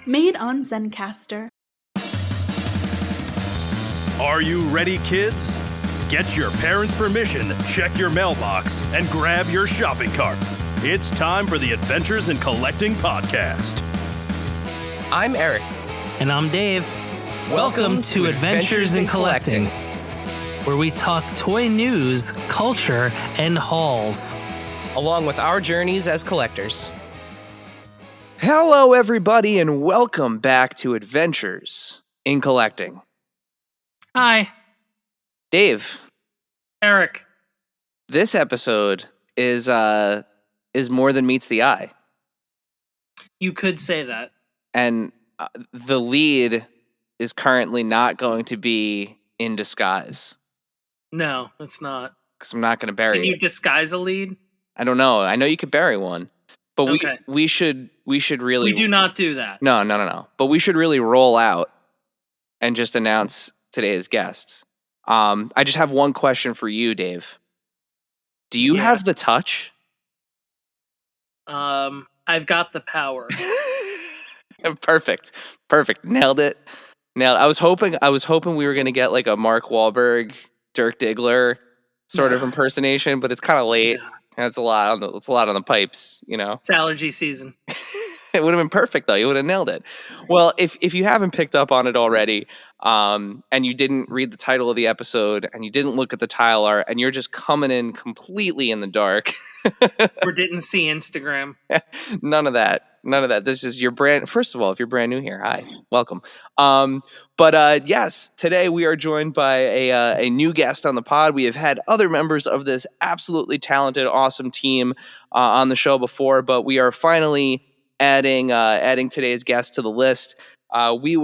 Made on Zencaster. Are you ready, kids? Get your parents' permission, check your mailbox, and grab your shopping cart. It's time for the Adventures in Collecting podcast. I'm Eric. And I'm Dave. Welcome to Adventures in Collecting, where we talk toy news, culture, and hauls, along with our journeys as collectors. Hello, everybody, and welcome back to Adventures in Collecting. Hi. Dave. Eric. This episode is more than meets the eye. You could say that. And the lead is currently not going to be in disguise. No, it's not. Because I'm not going to bury it. Can you disguise a lead? I don't know. I know you could bury one. But okay. we should really... We do not do that. No. But we should really roll out and just announce today's guests. I just have one question for you, Dave. Do you have the touch? I've got the power. Perfect. Nailed it. I was hoping we were going to get like a Mark Wahlberg, Dirk Diggler sort of impersonation, but it's kind of late. Yeah. That's a lot on the pipes, you know. It's allergy season. It would have been perfect though. You would have nailed it. Well, if you haven't picked up on it already, and you didn't read the title of the episode, and you didn't look at the tile art, and you're just coming in completely in the dark, or didn't see Instagram. None of that. This is your brand. First of all, if you're brand new here, hi, welcome. But yes, today we are joined by a new guest on the pod. We have had other members of this absolutely talented, awesome team on the show before, but we are finally adding today's guest to the list. We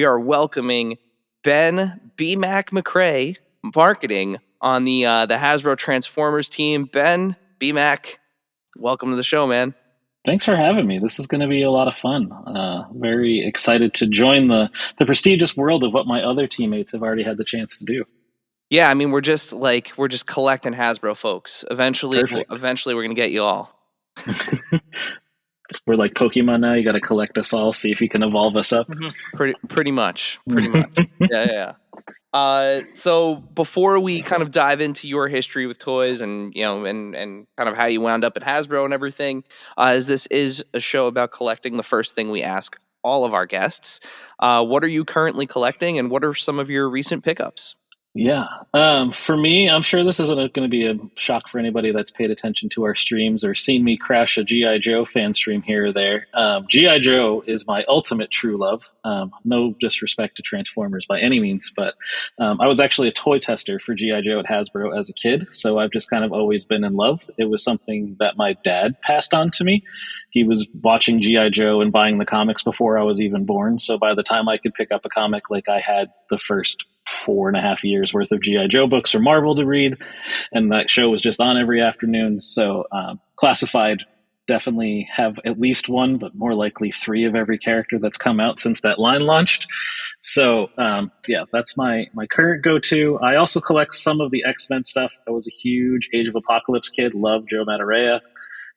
are welcoming Ben BMac MacCrae marketing on the Hasbro Transformers team. Ben BMac, welcome to the show, man. Thanks for having me. This is going to be a lot of fun. Very excited to join the prestigious world of what my other teammates have already had the chance to do. Yeah, I mean, we're just collecting Hasbro folks. Eventually we're going to get you all. We're like Pokemon now. You got to collect us all, see if you can evolve us up. Mm-hmm. Pretty much. Yeah. So before we kind of dive into your history with toys and, you know, and kind of how you wound up at Hasbro and everything, as this is a show about collecting, the first thing we ask all of our guests, what are you currently collecting and what are some of your recent pickups? Yeah. For me, I'm sure this isn't going to be a shock for anybody that's paid attention to our streams or seen me crash a G.I. Joe fan stream here or there. G.I. Joe is my ultimate true love. No disrespect to Transformers by any means, but I was actually a toy tester for G.I. Joe at Hasbro as a kid, so I've just kind of always been in love. It was something that my dad passed on to me. He was watching G.I. Joe and buying the comics before I was even born, so by the time I could pick up a comic, like I had the first 4.5 years worth of G.I. Joe books or Marvel to read, and that show was just on every afternoon. So Classified definitely have at least one, but more likely 3 of every character that's come out since that line launched. So that's my current go-to. I also collect some of the X-Men stuff. I was a huge Age of Apocalypse kid, loved Joe Madureira.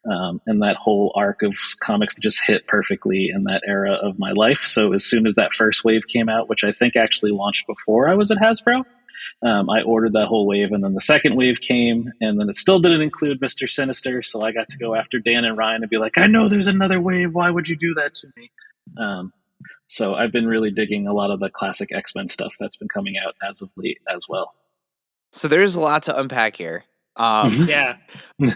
And that whole arc of comics that just hit perfectly in that era of my life. So as soon as that first wave came out, which I think actually launched before I was at Hasbro, I ordered that whole wave. And then the second wave came, and then it still didn't include Mr. Sinister. So I got to go after Dan and Ryan and be like, I know there's another wave. Why would you do that to me? So I've been really digging a lot of the classic X-Men stuff that's been coming out as of late as well. So there's a lot to unpack here. Yeah.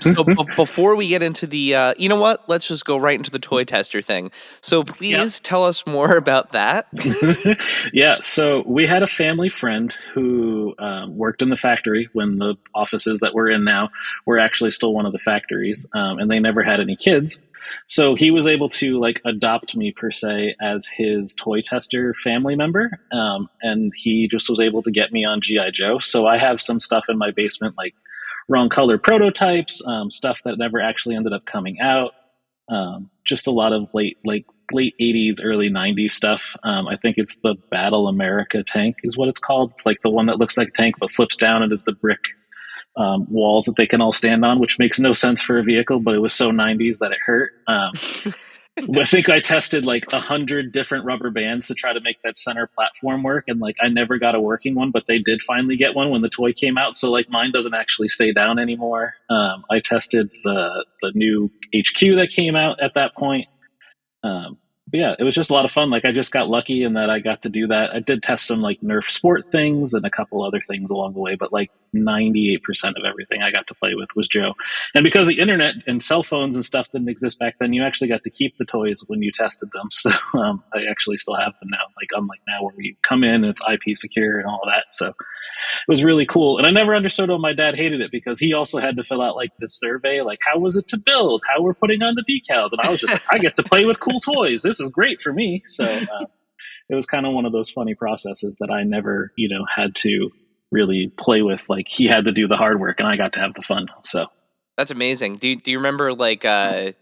So before we get into the, you know what? Let's just go right into the toy tester thing. So please tell us more about that. Yeah. So we had a family friend who worked in the factory when the offices that we're in now were actually still one of the factories, and they never had any kids. So he was able to like adopt me per se as his toy tester family member. And he just was able to get me on G.I. Joe. So I have some stuff in my basement, like wrong color prototypes, stuff that never actually ended up coming out. Just a lot of late 80s, early 90s stuff. I think it's the Battle America tank is what it's called. It's like the one that looks like a tank but flips down and is the brick walls that they can all stand on, which makes no sense for a vehicle, but it was so 90s that it hurt. I think I tested like 100 different rubber bands to try to make that center platform work, and like I never got a working one, but they did finally get one when the toy came out. So like mine doesn't actually stay down anymore. I tested the new HQ that came out at that point. But yeah, it was just a lot of fun. Like I just got lucky in that I got to do that. I did test some like Nerf sport things and a couple other things along the way, but like 98% of everything I got to play with was Joe. And because the internet and cell phones and stuff didn't exist back then, you actually got to keep the toys when you tested them. So I actually still have them now. Like unlike now where you come in and it's IP secure and all of that. So it was really cool. And I never understood why my dad hated it, because he also had to fill out like this survey, like how was it to build, how we're putting on the decals. And I was just like, I get to play with cool toys. This is great for me. So it was kind of one of those funny processes that I never, had to really play with. Like he had to do the hard work and I got to have the fun. So That's amazing. Do you remember like having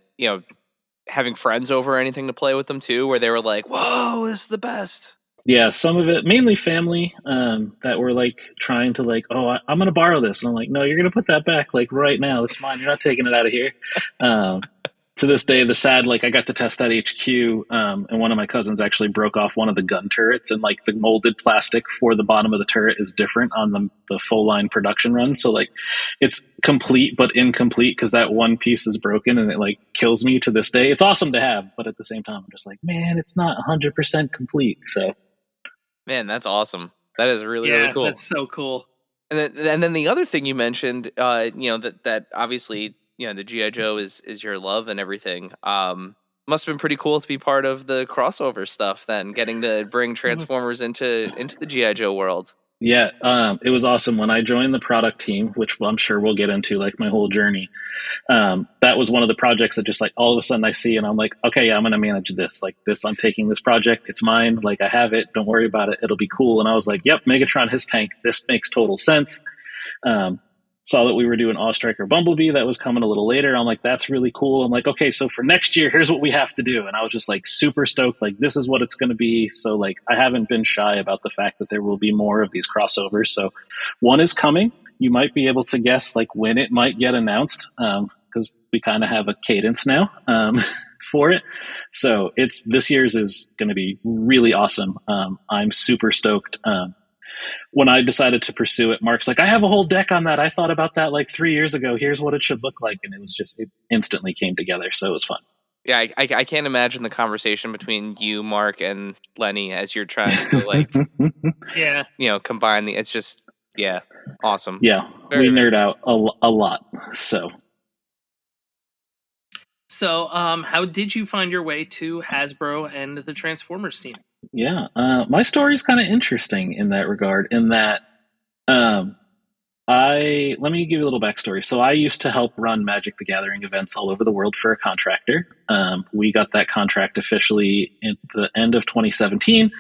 friends over or anything to play with them too, where they were like, "Whoa, this is the best." yeah, some of it, mainly family, that were like trying to like, oh, I'm going to borrow this. And I'm like, no, you're going to put that back like right now. It's mine. You're not taking it out of here. To this day, the sad, like I got to test that HQ, and one of my cousins actually broke off one of the gun turrets, and like the molded plastic for the bottom of the turret is different on the full line production run. So like it's complete but incomplete because that one piece is broken, and it like kills me to this day. It's awesome to have, but at the same time, I'm just like, man, it's not 100% complete. So. Man, that's awesome. That is really cool. That's so cool. And then the other thing you mentioned, that obviously, the G.I. Joe is your love and everything. Must have been pretty cool to be part of the crossover stuff then, getting to bring Transformers into the G.I. Joe world. Yeah, it was awesome when I joined the product team, which I'm sure we'll get into, like my whole journey. That was one of the projects that just like all of a sudden I see and I'm like, okay, yeah, I'm going to manage this. Like this, I'm taking this project. It's mine. Like I have it. Don't worry about it. It'll be cool. And I was like, yep, Megatron, his tank. This makes total sense. Saw that we were doing Striker Bumblebee. That was coming a little later. I'm like, that's really cool. I'm like, okay, so for next year, here's what we have to do. And I was just like super stoked. Like, this is what it's going to be. So like, I haven't been shy about the fact that there will be more of these crossovers. So one is coming. You might be able to guess like when it might get announced, because we kind of have a cadence now for it. So this year's is going to be really awesome. I'm super stoked. When I decided to pursue it, Mark's like, I have a whole deck on that. I thought about that like 3 years ago. Here's what it should look like. And it instantly came together. So it was fun. Yeah, I can't imagine the conversation between you, Mark, and Lenny as you're trying to like, combine it's just, awesome. Yeah, we nerd out a lot. So, how did you find your way to Hasbro and the Transformers team? Yeah, my story is kind of interesting in that regard, in that let me give you a little backstory. So I used to help run Magic the Gathering events all over the world for a contractor. We got that contract officially at the end of 2017.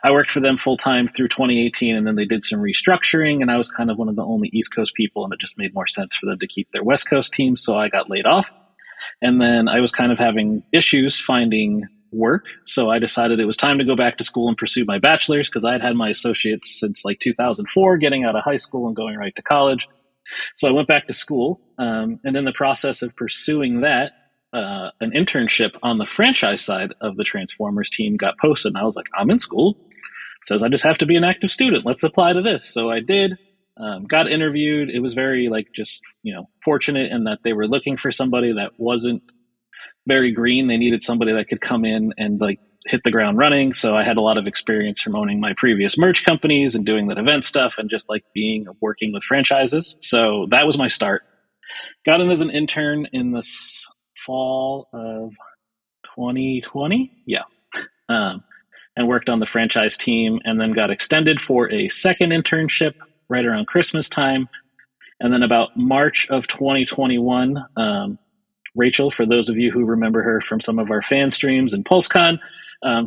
I worked for them full time through 2018, and then they did some restructuring, and I was kind of one of the only East Coast people, and it just made more sense for them to keep their West Coast team, so I got laid off. And then I was kind of having issues finding work, so I decided it was time to go back to school and pursue my bachelor's, because I had my associates since like 2004, getting out of high school and going right to college. So I went back to school, and in the process of pursuing that, an internship on the franchise side of the Transformers team got posted, and I was like, I'm in school. It says I just have to be an active student. Let's apply to this. So I did. Got interviewed. It was very fortunate in that they were looking for somebody that wasn't very green. They needed somebody that could come in and like hit the ground running. So I had a lot of experience from owning my previous merch companies and doing that event stuff and just like working with franchises. So that was my start. Got in as an intern in the fall of 2020. Yeah. And worked on the franchise team, and then got extended for a second internship right around Christmas time. And then about March of 2021, Rachel, for those of you who remember her from some of our fan streams and PulseCon,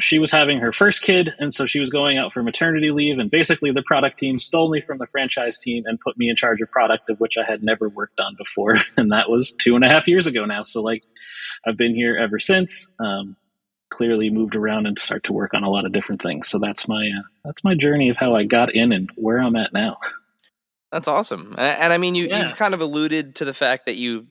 she was having her first kid, and so she was going out for maternity leave, and basically the product team stole me from the franchise team and put me in charge of product, of which I had never worked on before, and that was 2.5 years ago now. So like, I've been here ever since. Clearly moved around and start to work on a lot of different things. So that's my journey of how I got in and where I'm at now. That's awesome. And I mean, you've kind of alluded to the fact that you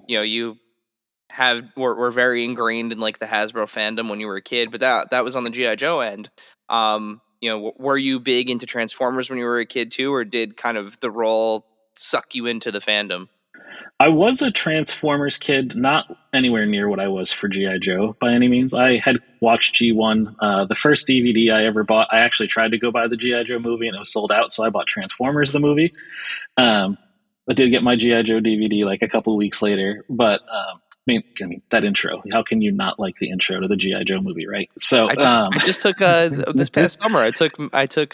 were very ingrained in like the Hasbro fandom when you were a kid, but that was on the GI Joe end. Were you big into Transformers when you were a kid too, or did kind of the role suck you into the fandom? I was a Transformers kid, not anywhere near what I was for G.I. Joe by any means. I had watched G1. The first DVD I ever bought, I actually tried to go buy the G.I. Joe movie and it was sold out, so I bought Transformers the movie. I did get my G.I. Joe DVD like a couple of weeks later, but I mean, that intro. How can you not like the intro to the G.I. Joe movie, right? So I just took this past summer. I took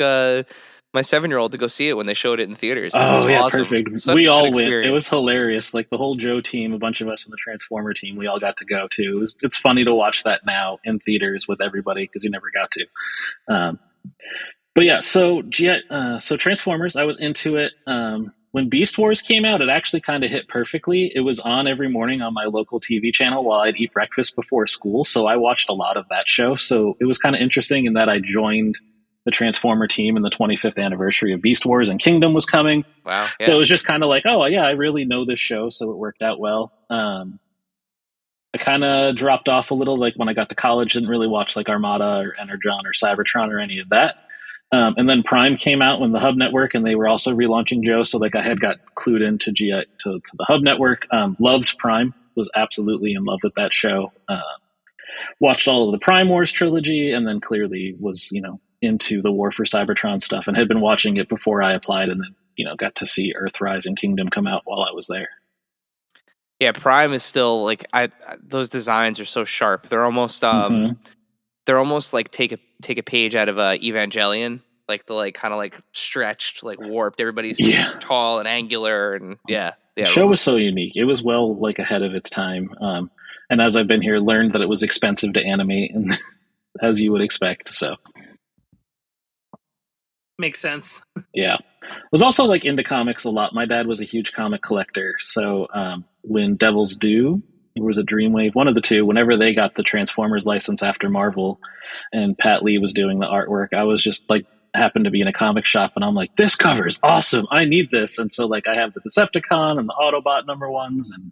my 7-year-old to go see it when they showed it in theaters. Oh yeah, awesome. perfect. Such We a all good went. It experience. was hilarious. Like the whole Joe team, a bunch of us in the Transformer team, we all got to go too. It's funny to watch that now in theaters with everybody because you never got to. But yeah, so Transformers, I was into it. When Beast Wars came out, it actually kind of hit perfectly. It was on every morning on my local TV channel while I'd eat breakfast before school, so I watched a lot of that show. So it was kind of interesting in that I joined the Transformer team in the 25th anniversary of Beast Wars, and Kingdom was coming. Wow! Yeah. So it was just kind of like, oh yeah, I really know this show, so it worked out well. I kind of dropped off a little, like when I got to college, didn't really watch like Armada or Energon or Cybertron or any of that. And then Prime came out when the Hub Network, and they were also relaunching Joe. So like I had got clued into to the Hub Network. Loved Prime, was absolutely in love with that show. Watched all of the Prime Wars trilogy, and then clearly was into the War for Cybertron stuff, and had been watching it before I applied, and then got to see Earthrise and Kingdom come out while I was there. Yeah, Prime is still like those designs are so sharp. They're almost like take a page out of Evangelion, like the kind of stretched, warped. Everybody's tall and angular, and yeah. The show was so unique. It was well ahead of its time. And as I've been here, learned that it was expensive to animate, and as you would expect. So makes sense. Yeah, was also into comics a lot. My dad was a huge comic collector, so when Devil's Due, or was it Dreamwave, one of the two, whenever they got the Transformers license after Marvel and Pat Lee was doing the artwork, I was just happened to be in a comic shop, and I'm like, this cover is awesome, I need this. And so I have the Decepticon and the Autobot number ones, and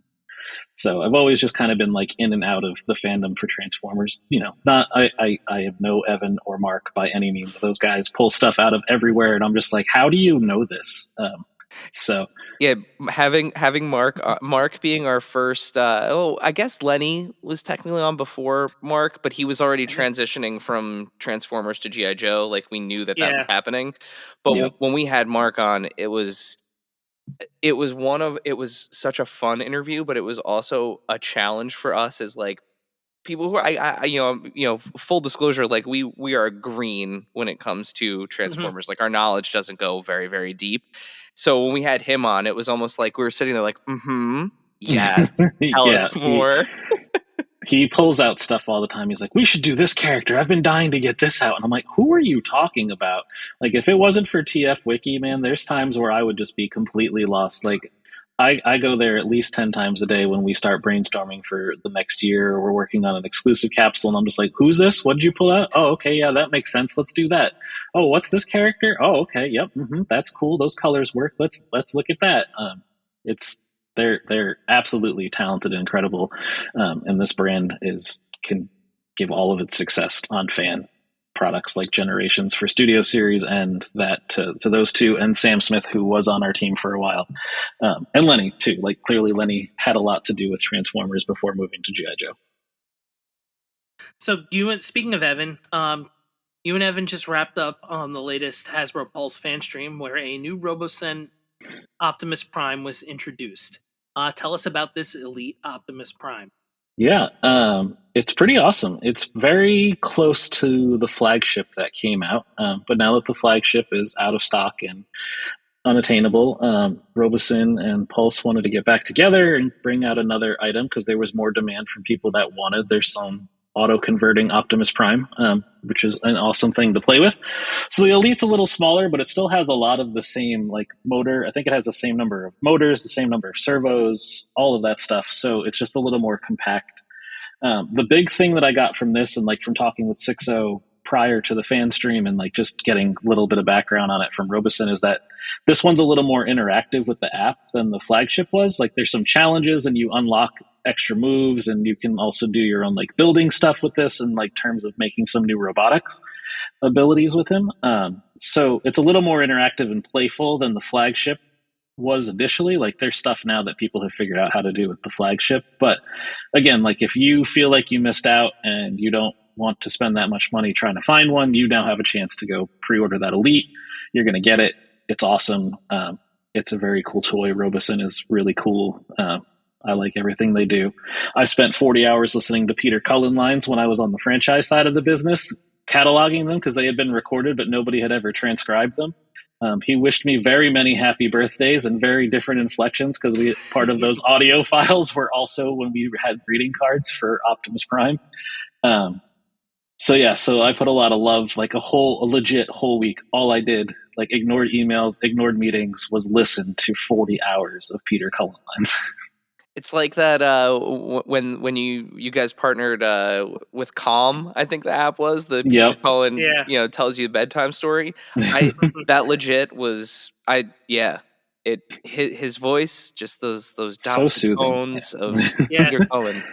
so I've always just kind of been in and out of the fandom for Transformers. Not I have no Evan or Mark by any means. Those guys pull stuff out of everywhere, and I'm just like, how do you know this? So yeah, having Mark being our first. I guess Lenny was technically on before Mark, but he was already transitioning from Transformers to GI Joe. We knew that was happening. But when we had Mark on, it was such a fun interview, but it was also a challenge for us as people who are, full disclosure, we are green when it comes to Transformers. Our knowledge doesn't go very, very deep. So when we had him on, it was almost like we were sitting there yes, tell us more. He pulls out stuff all the time. He's like, we should do this character. I've been dying to get this out. And I'm like, who are you talking about? If it wasn't for TF Wiki, man, there's times where I would just be completely lost. I go there at least 10 times a day when we start brainstorming for the next year, or we're working on an exclusive capsule, and I'm just like, who's this? What did you pull out? Oh, okay, yeah, that makes sense. Let's do that. Oh, what's this character? Oh, okay, yep, that's cool. Those colors work. Let's look at that. They're absolutely talented and incredible, and this brand can give all of its success on fan products like Generations for Studio Series, and that to those two, and Sam Smith, who was on our team for a while, and Lenny too. Clearly Lenny had a lot to do with Transformers before moving to G.I. Joe. So speaking of Evan, you and Evan just wrapped up on the latest Hasbro Pulse fan stream where a new Robosen Optimus Prime was introduced. Tell us about this Elite Optimus Prime. Yeah, it's pretty awesome. It's very close to the flagship that came out, but now that the flagship is out of stock and unattainable, Robosen and Pulse wanted to get back together and bring out another item because there was more demand from people that wanted their own auto-converting Optimus Prime, which is an awesome thing to play with. So the Elite's a little smaller, but it still has a lot of the same motor. I think it has the same number of motors, the same number of servos, all of that stuff. So it's just a little more compact. The big thing that I got from this, and from talking with 6.0 prior to the fan stream and like just getting a little bit of background on it from Robosen is that this one's a little more interactive with the app than the flagship was. Like there's some challenges and you unlock extra moves, and you can also do your own like building stuff with this in like terms of making some new robotics abilities with him. So it's a little more interactive and playful than the flagship was initially. Like there's stuff now that people have figured out how to do with the flagship. But again, like if you feel like you missed out and you don't want to spend that much money trying to find one, you now have a chance to go pre-order that Elite. You're going to get it. It's awesome. It's a very cool toy. Robosen is really cool. I like everything they do. I spent 40 hours listening to Peter Cullen lines when I was on the franchise side of the business, cataloging them because they had been recorded, but nobody had ever transcribed them. He wished me very many happy birthdays and very different inflections because part of those audio files were also when we had greeting cards for Optimus Prime. So I put a lot of love, like a legit whole week. All I did, like ignored emails, ignored meetings, was listen to 40 hours of Peter Cullen lines. It's like that when you guys partnered with Calm, I think the app was the Peter Cullen, tells you a bedtime story. That legit was his voice, just those so soothing tones of Peter Cullen.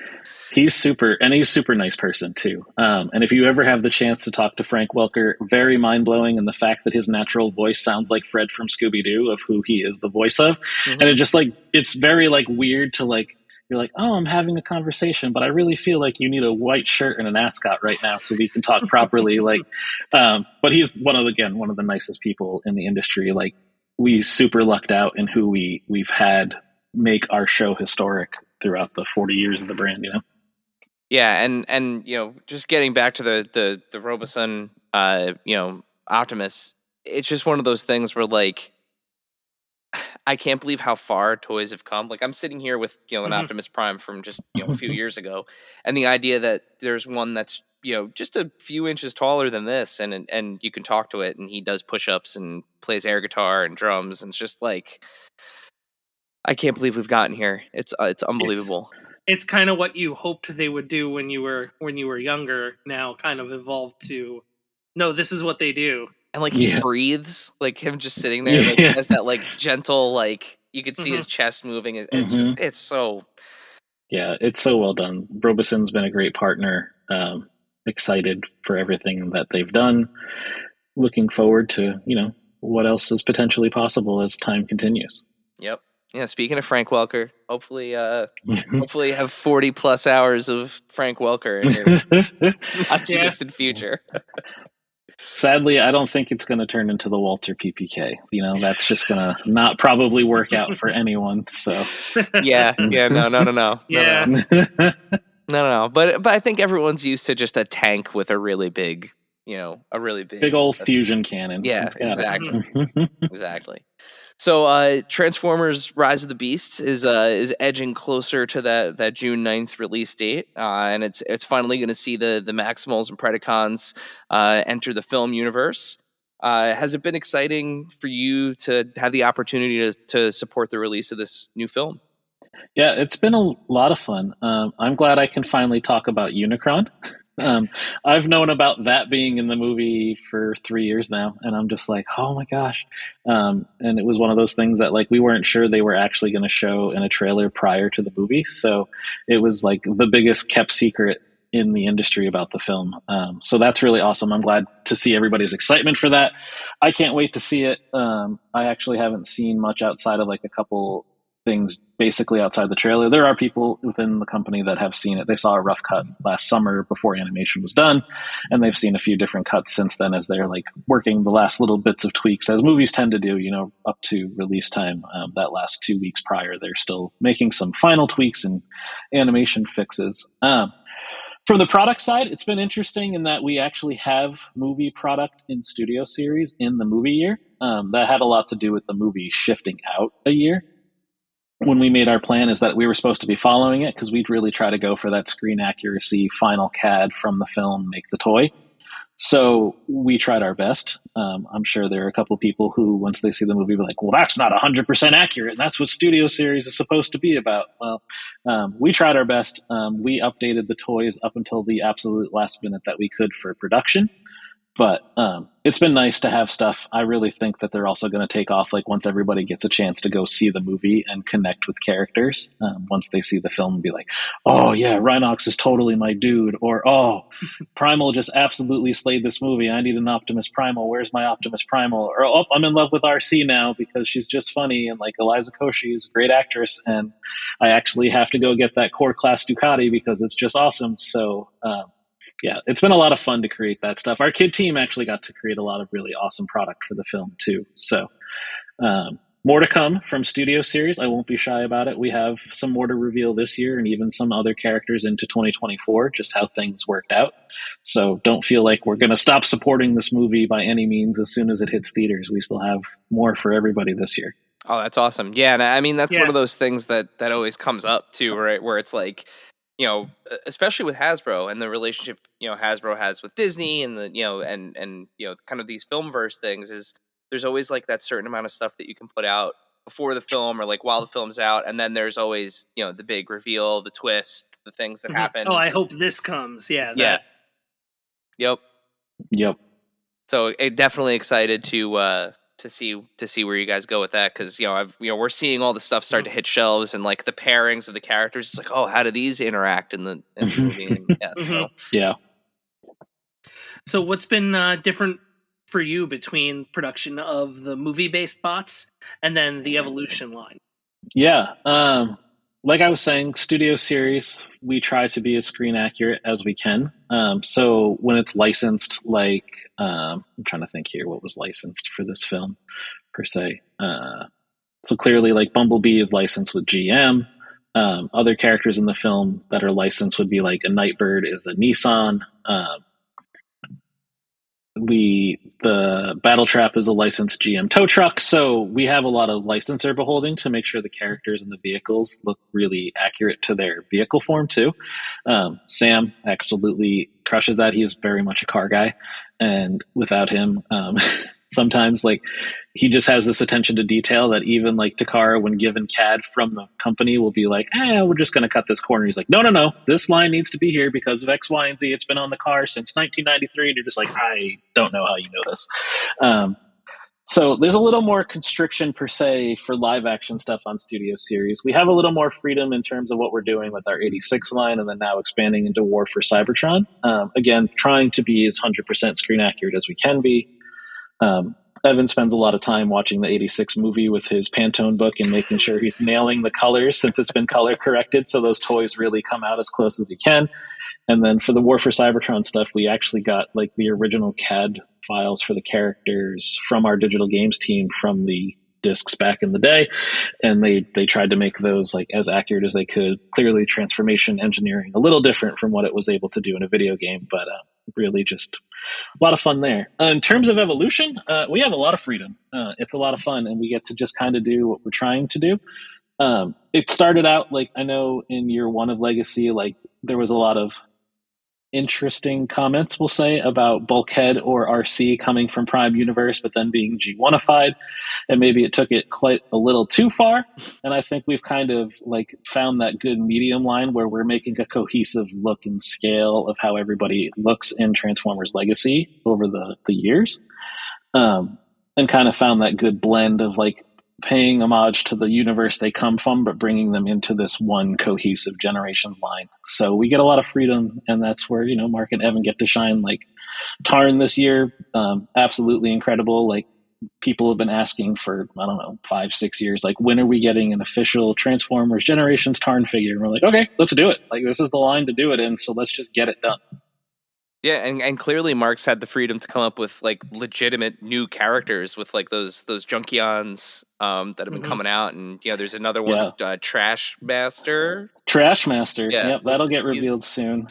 He's super nice person too. And if you ever have the chance to talk to Frank Welker, very mind blowing, and the fact that his natural voice sounds like Fred from Scooby-Doo, of who he is the voice of. Mm-hmm. And it just like, it's very like weird to like, you're like, oh, I'm having a conversation, but I really feel like you need a white shirt and an ascot right now so we can talk properly. Like, but he's one of the nicest people in the industry. Like we super lucked out in who we've had make our show historic throughout the 40 years of the brand, you know? Yeah, and just getting back to the Robosen, Optimus, it's just one of those things where like I can't believe how far toys have come. Like I'm sitting here with an Optimus Prime from just a few years ago, and the idea that there's one that's just a few inches taller than this, and you can talk to it, and he does push-ups and plays air guitar and drums, and it's just like I can't believe we've gotten here. It's unbelievable. It's kind of what you hoped they would do when you were younger. Now, kind of evolved to, no, this is what they do. And like he breathes, like him just sitting there, like has that like gentle, like you could see his chest moving. It's so. Yeah, it's so well done. Robosen's been a great partner. Excited for everything that they've done. Looking forward to what else is potentially possible as time continues. Yep. Yeah, speaking of Frank Welker, hopefully you have 40 plus hours of Frank Welker in your not too distant future. Sadly, I don't think it's going to turn into the Walter PPK. That's just going to not probably work out for anyone. So no. Yeah. No. But I think everyone's used to just a tank with a really big, big old fusion cannon. Yeah, exactly. Exactly. So Transformers Rise of the Beasts is edging closer to that June 9th release date, and it's finally going to see the Maximals and Predacons enter the film universe. Has it been exciting for you to have the opportunity to support the release of this new film? Yeah, it's been a lot of fun. I'm glad I can finally talk about Unicron. I've known about that being in the movie for 3 years now, and I'm just like, oh my gosh. And it was one of those things that like we weren't sure they were actually going to show in a trailer prior to the movie. So it was like the biggest kept secret in the industry about the film. So that's really awesome. I'm glad to see everybody's excitement for that. I can't wait to see it. I actually haven't seen much outside of like a couple things basically outside the trailer. There are people within the company that have seen it. They saw a rough cut last summer before animation was done, and they've seen a few different cuts since then as they're like working the last little bits of tweaks as movies tend to do, up to release time. That last 2 weeks prior, they're still making some final tweaks and animation fixes. From the product side, it's been interesting in that we actually have movie product in studio series in the movie year. That had a lot to do with the movie shifting out a year. When we made our plan is that we were supposed to be following it because we'd really try to go for that screen accuracy, final CAD from the film, make the toy. So we tried our best. I'm sure there are a couple of people who, once they see the movie, be like, well, that's not 100% accurate. That's what studio series is supposed to be about. Well, we tried our best. We updated the toys up until the absolute last minute that we could for production. But it's been nice to have stuff. I really think that they're also going to take off like once everybody gets a chance to go see the movie and connect with characters. Once they see the film and be like, oh yeah, Rhinox is totally my dude, or oh, Primal just absolutely slayed this movie. I need an Optimus Primal. Where's my Optimus Primal? Or oh, I'm in love with RC now because she's just funny, and like Eliza Koshy is a great actress, and I actually have to go get that core class Ducati because it's just awesome. So yeah, it's been a lot of fun to create that stuff. Our kid team actually got to create a lot of really awesome product for the film too. So more to come from Studio Series. I won't be shy about it. We have some more to reveal this year and even some other characters into 2024, just how things worked out. So don't feel like we're going to stop supporting this movie by any means as soon as it hits theaters. We still have more for everybody this year. Oh, that's awesome. Yeah, and I mean that's Yeah. one of those things that always comes up too, right? Where it's like, especially with Hasbro and the relationship, Hasbro has with Disney and the, and kind of these filmverse things is there's always like that certain amount of stuff that you can put out before the film or like while the film's out, and then there's always, the big reveal, the twist, the things that happen. Oh, I hope this comes. Yeah. Yeah. Yep. So definitely excited to see where you guys go with that, because we're seeing all the stuff start to hit shelves and like the pairings of the characters. It's like, oh, how do these interact in the movie? And, yeah. So what's been different for you between production of the movie-based bots and then the Evolution line? Yeah. Like I was saying, Studio Series, we try to be as screen accurate as we can. So when it's licensed, like I'm trying to think here, what was licensed for this film per se. So clearly, like Bumblebee is licensed with GM. Other characters in the film that are licensed would be like a Nightbird is the Nissan. The Battle Trap is a licensed GM tow truck, so we have a lot of licensor beholding to make sure the characters and the vehicles look really accurate to their vehicle form too. Sam absolutely crushes that. He is very much a car guy, and without him, sometimes like he just has this attention to detail that even like Takara, when given CAD from the company, will be like, we're just going to cut this corner. He's like, no, this line needs to be here because of X, Y, and Z. It's been on the car since 1993. And you're just like, I don't know how you know this. So there's a little more constriction per se for live action stuff on Studio Series. We have a little more freedom in terms of what we're doing with our 86 line, and then now expanding into War for Cybertron. Again, trying to be as 100% screen accurate as we can be. Evan spends a lot of time watching the 86 movie with his Pantone book and making sure he's nailing the colors since it's been color corrected, so those toys really come out as close as you can. And then for the War for Cybertron stuff, we actually got like the original CAD files for the characters from our digital games team from the discs back in the day, and they tried to make those like as accurate as they could. Clearly transformation engineering a little different from what it was able to do in a video game, but really just a lot of fun there. In terms of Evolution, we have a lot of freedom. It's a lot of fun, and we get to just kind of do what we're trying to do. It started out like, I know in year one of Legacy, like there was a lot of interesting comments, we'll say, about Bulkhead or RC coming from Prime Universe, but then being G1ified, and maybe it took it quite a little too far. And I think we've kind of like found that good medium line where we're making a cohesive look and scale of how everybody looks in Transformers Legacy over the years, and kind of found that good blend of like paying homage to the universe they come from, but bringing them into this one cohesive Generations line. So we get a lot of freedom, and that's where, Mark and Evan get to shine. Like Tarn this year, absolutely incredible. Like people have been asking for, 5-6 years, like when are we getting an official Transformers Generations Tarn figure? And we're like, okay, let's do it. Like this is the line to do it in, so let's just get it done. Yeah, and clearly Mark's had the freedom to come up with like legitimate new characters with like those Junkions that have been coming out, and there's another one, Trash Master. Yep, that'll get revealed soon.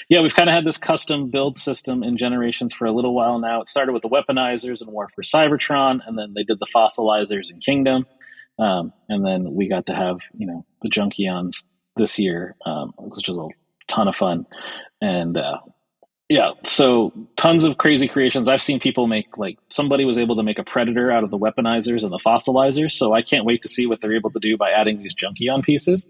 Yeah, we've kind of had this custom build system in Generations for a little while now. It started with the Weaponizers in War for Cybertron, and then they did the Fossilizers in Kingdom, and then we got to have the Junkions this year, which was a ton of fun, and Yeah, so tons of crazy creations. I've seen people make, like, somebody was able to make a predator out of the weaponizers and the fossilizers. So I can't wait to see what they're able to do by adding these Junkion pieces.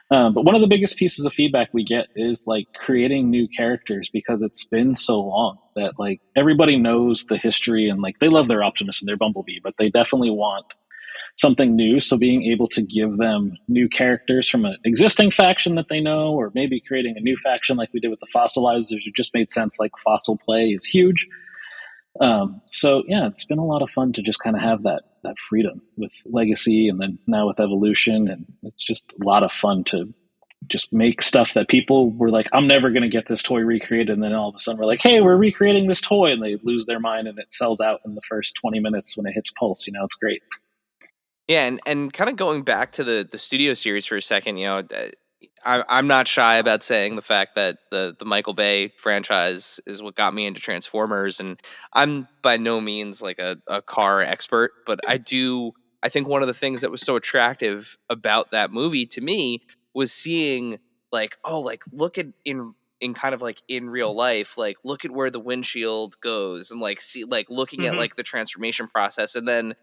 But one of the biggest pieces of feedback we get is like creating new characters, because it's been so long that like everybody knows the history and like they love their Optimus and their Bumblebee, but they definitely want something new. So being able to give them new characters from an existing faction that they know, or maybe creating a new faction like we did with the fossilizers, it just made sense. Like fossil play is huge. So yeah, it's been a lot of fun to just kind of have that freedom with Legacy, and then now with Evolution, and it's just a lot of fun to just make stuff that people were like, I'm never going to get this toy recreated, and then all of a sudden we're like, hey, we're recreating this toy, and they lose their mind, and it sells out in the first 20 minutes when it hits Pulse. It's great. Yeah, and kind of going back to the studio series for a second, I'm not shy about saying the fact that the Michael Bay franchise is what got me into Transformers, and I'm by no means like a car expert, but I think one of the things that was so attractive about that movie to me was seeing like, oh, like look at in kind of like in real life, like look at where the windshield goes, and like see like looking at like the transformation process. And then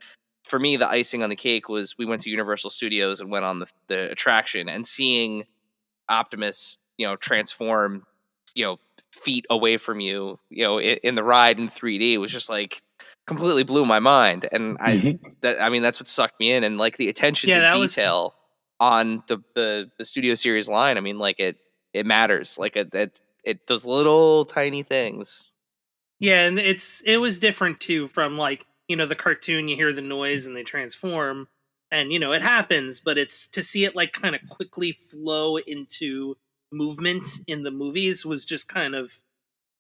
for me, the icing on the cake was we went to Universal Studios and went on the attraction, and seeing Optimus, transform, feet away from you, in the ride in 3D was just like completely blew my mind. And that's what sucked me in, and like the attention to detail on the studio series line. I mean, like it matters. Like it those little tiny things. Yeah, and it was different too from like, the cartoon. You hear the noise and they transform, and it happens, but it's to see it like kind of quickly flow into movement in the movies was just kind of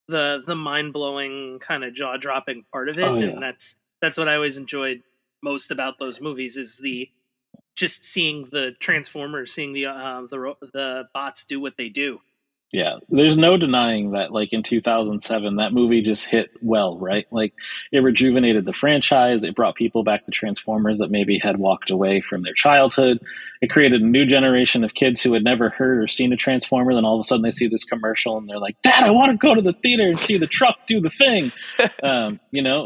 the mind-blowing, kind of jaw-dropping part of it. Oh, yeah. And that's what I always enjoyed most about those movies, is the just seeing the Transformers, seeing the bots do what they do. Yeah, there's no denying that, like, in 2007, that movie just hit well, right? Like, it rejuvenated the franchise. It brought people back to Transformers that maybe had walked away from their childhood. It created a new generation of kids who had never heard or seen a Transformer. Then all of a sudden they see this commercial and they're like, Dad, I want to go to the theater and see the truck do the thing.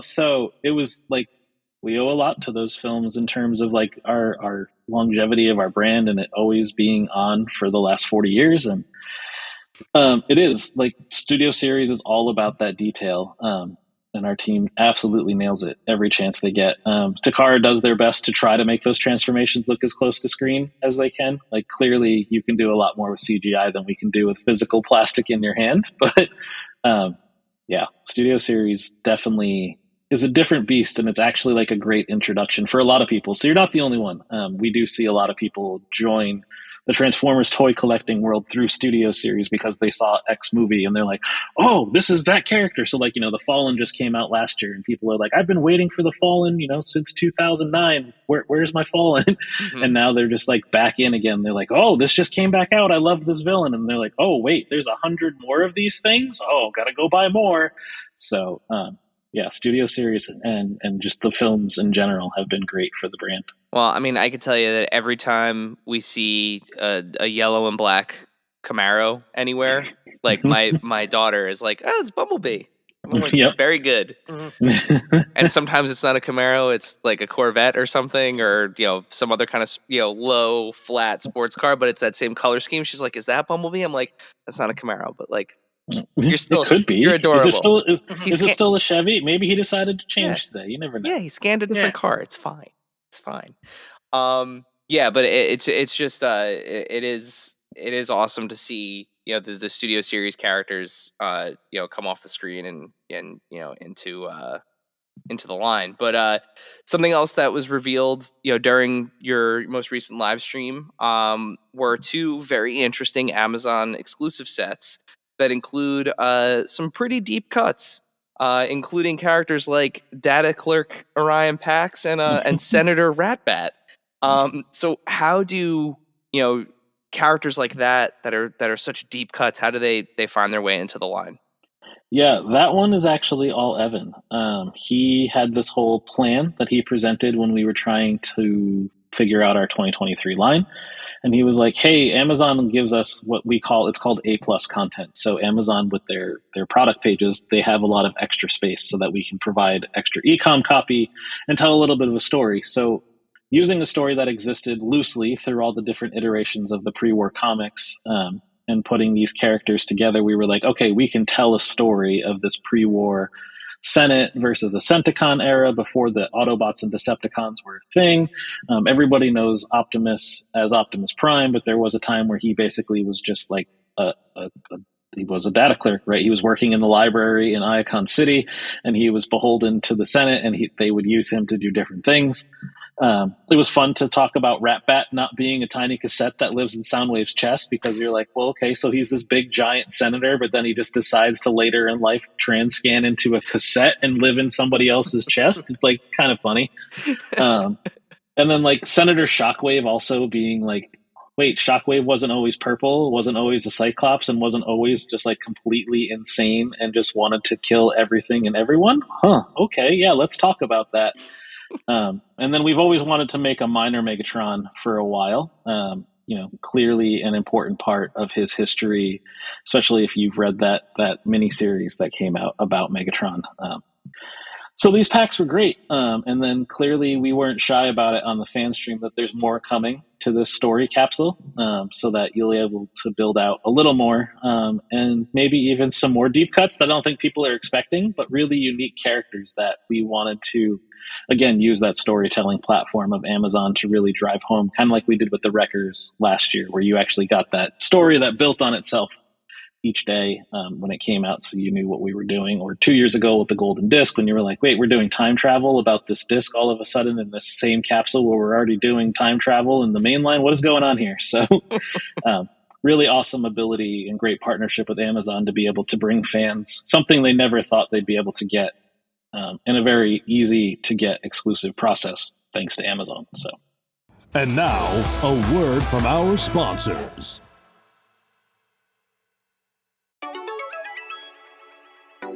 So it was like, we owe a lot to those films in terms of like our longevity of our brand, and it always being on for the last 40 years. And it is like studio series is all about that detail. And our team absolutely nails it every chance they get. Takara does their best to try to make those transformations look as close to screen as they can. Like, clearly you can do a lot more with CGI than we can do with physical plastic in your hand. But yeah, studio series definitely is a different beast, and it's actually like a great introduction for a lot of people. So you're not the only one. We do see a lot of people join the Transformers toy collecting world through studio series because they saw X movie and they're like, oh, this is that character. So like, the Fallen just came out last year and people are like, I've been waiting for the Fallen, since 2009. Where's my Fallen? Mm-hmm. And now they're just like back in again. They're like, oh, this just came back out. I love this villain. And they're like, oh, wait, there's 100 more of these things. Oh, gotta go buy more. So, yeah, studio series and just the films in general have been great for the brand. Well, I mean, I could tell you that every time we see a yellow and black Camaro anywhere, like my daughter is like, oh, it's Bumblebee. I'm like, yep. Very good. Mm-hmm. And sometimes it's not a Camaro, it's like a Corvette or something, or some other kind of low flat sports car, but it's that same color scheme. She's like, is that Bumblebee? I'm like, that's not a Camaro, but like, you're still, it could be. You're adorable. Is it still a Chevy? Maybe he decided to change today. You never know. Yeah, he scanned a different car. It's fine. It's fine. Yeah, but it's just it is awesome to see the studio series characters come off the screen and into the line. But something else that was revealed during your most recent live stream were two very interesting Amazon exclusive sets that include some pretty deep cuts, including characters like Data Clerk Orion Pax and Senator Ratbat. So how do characters like that are such deep cuts? How do they find their way into the line? Yeah, that one is actually all Evan. He had this whole plan that he presented when we were trying to figure out our 2023 line. And he was like, hey, Amazon gives us what it's called A+ content. So Amazon, with their product pages, they have a lot of extra space so that we can provide extra e-com copy and tell a little bit of a story. So using a story that existed loosely through all the different iterations of the pre-war comics, and putting these characters together, we were like, okay, we can tell a story of this pre-war Senate versus a Centicon era before the Autobots and Decepticons were a thing. Everybody knows Optimus as Optimus Prime, but there was a time where he basically was just like he was a data clerk, right? He was working in the library in Iacon City, and he was beholden to the Senate, and they would use him to do different things. It was fun to talk about Rat-Bat not being a tiny cassette that lives in Soundwave's chest, because you're like, well, okay, so he's this big giant senator, but then he just decides to later in life trans-scan into a cassette and live in somebody else's chest. It's like kind of funny. And then like Senator Shockwave also being like, wait, Shockwave wasn't always purple, wasn't always a Cyclops, and wasn't always just like completely insane and just wanted to kill everything and everyone? Huh, okay, yeah, let's talk about that. And then we've always wanted to make a minor Megatron for a while. Clearly an important part of his history, especially if you've read that miniseries that came out about Megatron. So these packs were great. And then clearly we weren't shy about it on the fan stream that there's more coming to this story capsule, so that you'll be able to build out a little more, and maybe even some more deep cuts that I don't think people are expecting, but really unique characters that we wanted to, again, use that storytelling platform of Amazon to really drive home, kind of like we did with the Wreckers last year, where you actually got that story that built on itself each day when it came out, so you knew what we were doing. Or 2 years ago with the Golden Disc, when you were like, wait, we're doing time travel about this disc all of a sudden in this same capsule where we're already doing time travel in the main line. What is going on here? So really awesome ability and great partnership with Amazon to be able to bring fans something they never thought they'd be able to get, in a very easy to get exclusive process, thanks to Amazon. So, And now, a word from our sponsors.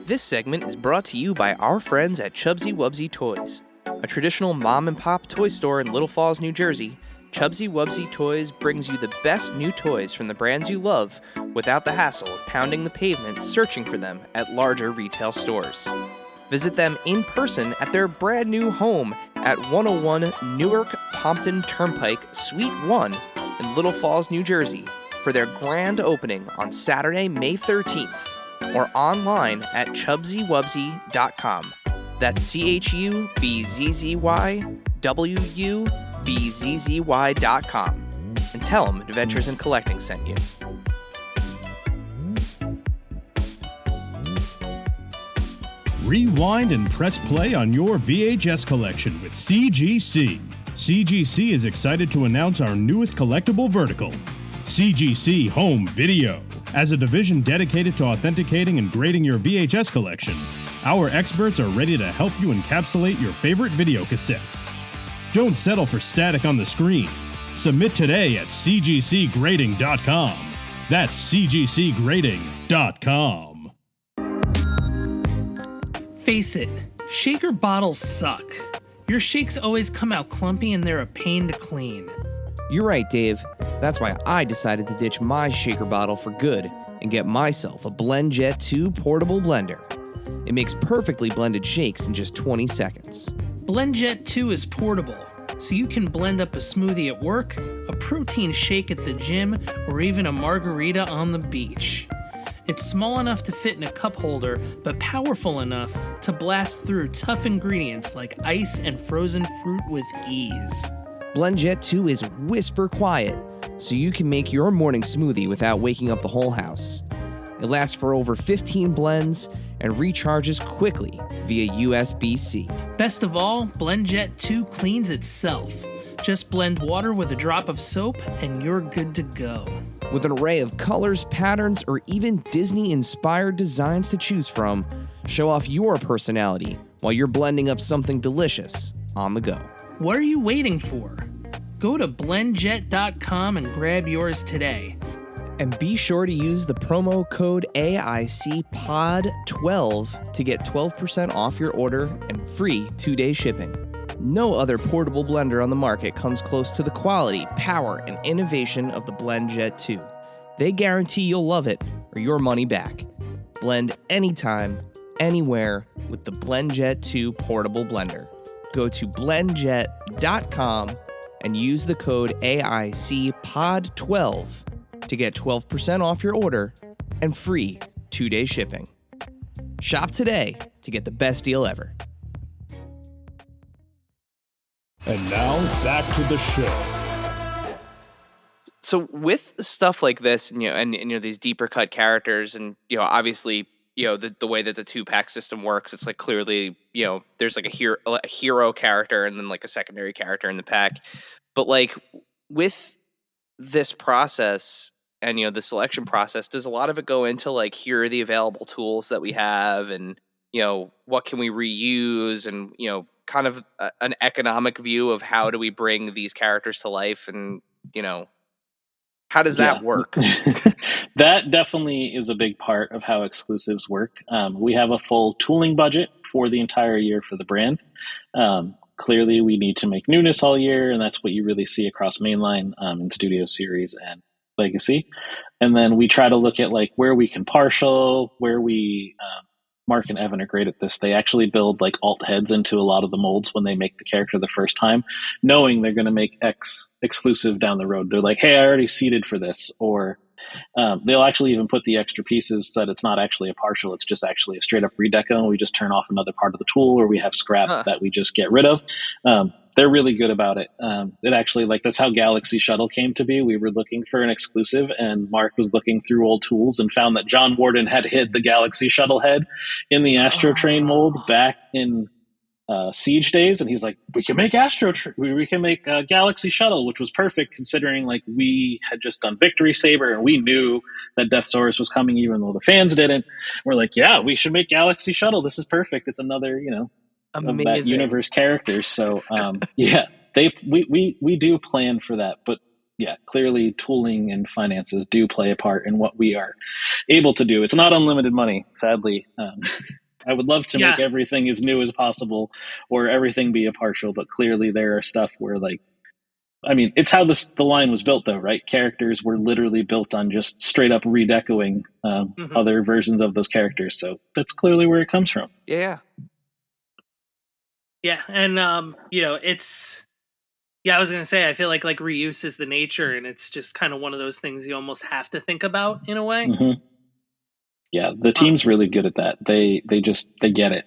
This segment is brought to you by our friends at Chubsy Wubsy Toys. A traditional mom-and-pop toy store in Little Falls, New Jersey, Chubsy Wubsy Toys brings you the best new toys from the brands you love without the hassle of pounding the pavement searching for them at larger retail stores. Visit them in person at their brand new home at 101 Newark Pompton Turnpike, Suite 1 in Little Falls, New Jersey for their grand opening on Saturday, May 13th. Or online at chubsywubsy.com. That's CHUBZYWUBZZY.com. And tell them Adventures in Collecting sent you. Rewind and press play on your VHS collection with CGC. CGC is excited to announce our newest collectible vertical, CGC Home Video. As a division dedicated to authenticating and grading your VHS collection, our experts are ready to help you encapsulate your favorite video cassettes. Don't settle for static on the screen. Submit today at cgcgrading.com. That's cgcgrading.com. Face it, shaker bottles suck. Your shakes always come out clumpy and they're a pain to clean. You're right, Dave. That's why I decided to ditch my shaker bottle for good and get myself a BlendJet 2 portable blender. It makes perfectly blended shakes in just 20 seconds. BlendJet 2 is portable, so you can blend up a smoothie at work, a protein shake at the gym, or even a margarita on the beach. It's small enough to fit in a cup holder, but powerful enough to blast through tough ingredients like ice and frozen fruit with ease. BlendJet 2 is whisper quiet, so you can make your morning smoothie without waking up the whole house. It lasts for over 15 blends and recharges quickly via USB-C. Best of all, BlendJet 2 cleans itself. Just blend water with a drop of soap and you're good to go. With an array of colors, patterns, or even Disney-inspired designs to choose from, show off your personality while you're blending up something delicious on the go. What are you waiting for? Go to blendjet.com and grab yours today. And be sure to use the promo code AICPOD12 to get 12% off your order and free 2-day shipping. No other portable blender on the market comes close to the quality, power, and innovation of the BlendJet 2. They guarantee you'll love it or your money back. Blend anytime, anywhere with the BlendJet 2 portable blender. Go to BlendJet.com and use the code AICPOD12 to get 12% off your order and free 2-day shipping. Shop today to get the best deal ever. And now, back to the show. So with stuff like this, and these deeper cut characters, and obviously, the way that the 2-pack system works, it's like clearly, there's like a hero character and then like a secondary character in the pack. But like with this process and the selection process, does a lot of it go into like, here are the available tools that we have, and what can we reuse, and kind of an economic view of how do we bring these characters to life, and how does that work? That definitely is a big part of how exclusives work. We have a full tooling budget for the entire year for the brand. Clearly, we need to make newness all year, and that's what you really see across mainline in Studio Series and Legacy. And then we try to look at like where we can partial, where we Mark and Evan are great at this. They actually build like alt heads into a lot of the molds when they make the character the first time, knowing they're going to make X exclusive down the road. They're like, hey, I already seeded for this. Or they'll actually even put the extra pieces so that it's not actually a partial. It's just actually a straight up redeco, and we just turn off another part of the tool, or we have scrap that we just get rid of. They're really good about it. It actually, like, that's how Galaxy Shuttle came to be. We were looking for an exclusive, and Mark was looking through old tools and found that John Warden had hid the Galaxy Shuttle head in the Astro Train mold back in Siege days, and he's like, we can make we can make Galaxy Shuttle, which was perfect considering like we had just done Victory Saber and we knew that Death Saurus was coming even though the fans didn't. We're like, yeah, we should make Galaxy Shuttle. This is perfect. It's another of that universe characters. So yeah, we do plan for that, but yeah, clearly tooling and finances do play a part in what we are able to do. It's not unlimited money, sadly. I would love to make everything as new as possible or everything be a partial, but clearly there are stuff where like, I mean, it's how the line was built though, right? Characters were literally built on just straight up redecoing other versions of those characters. So that's clearly where it comes from. Yeah. Yeah, and it's I was gonna say I feel like reuse is the nature, and it's just kind of one of those things you almost have to think about in a way. Mm-hmm. Yeah, the team's really good at that. They get it.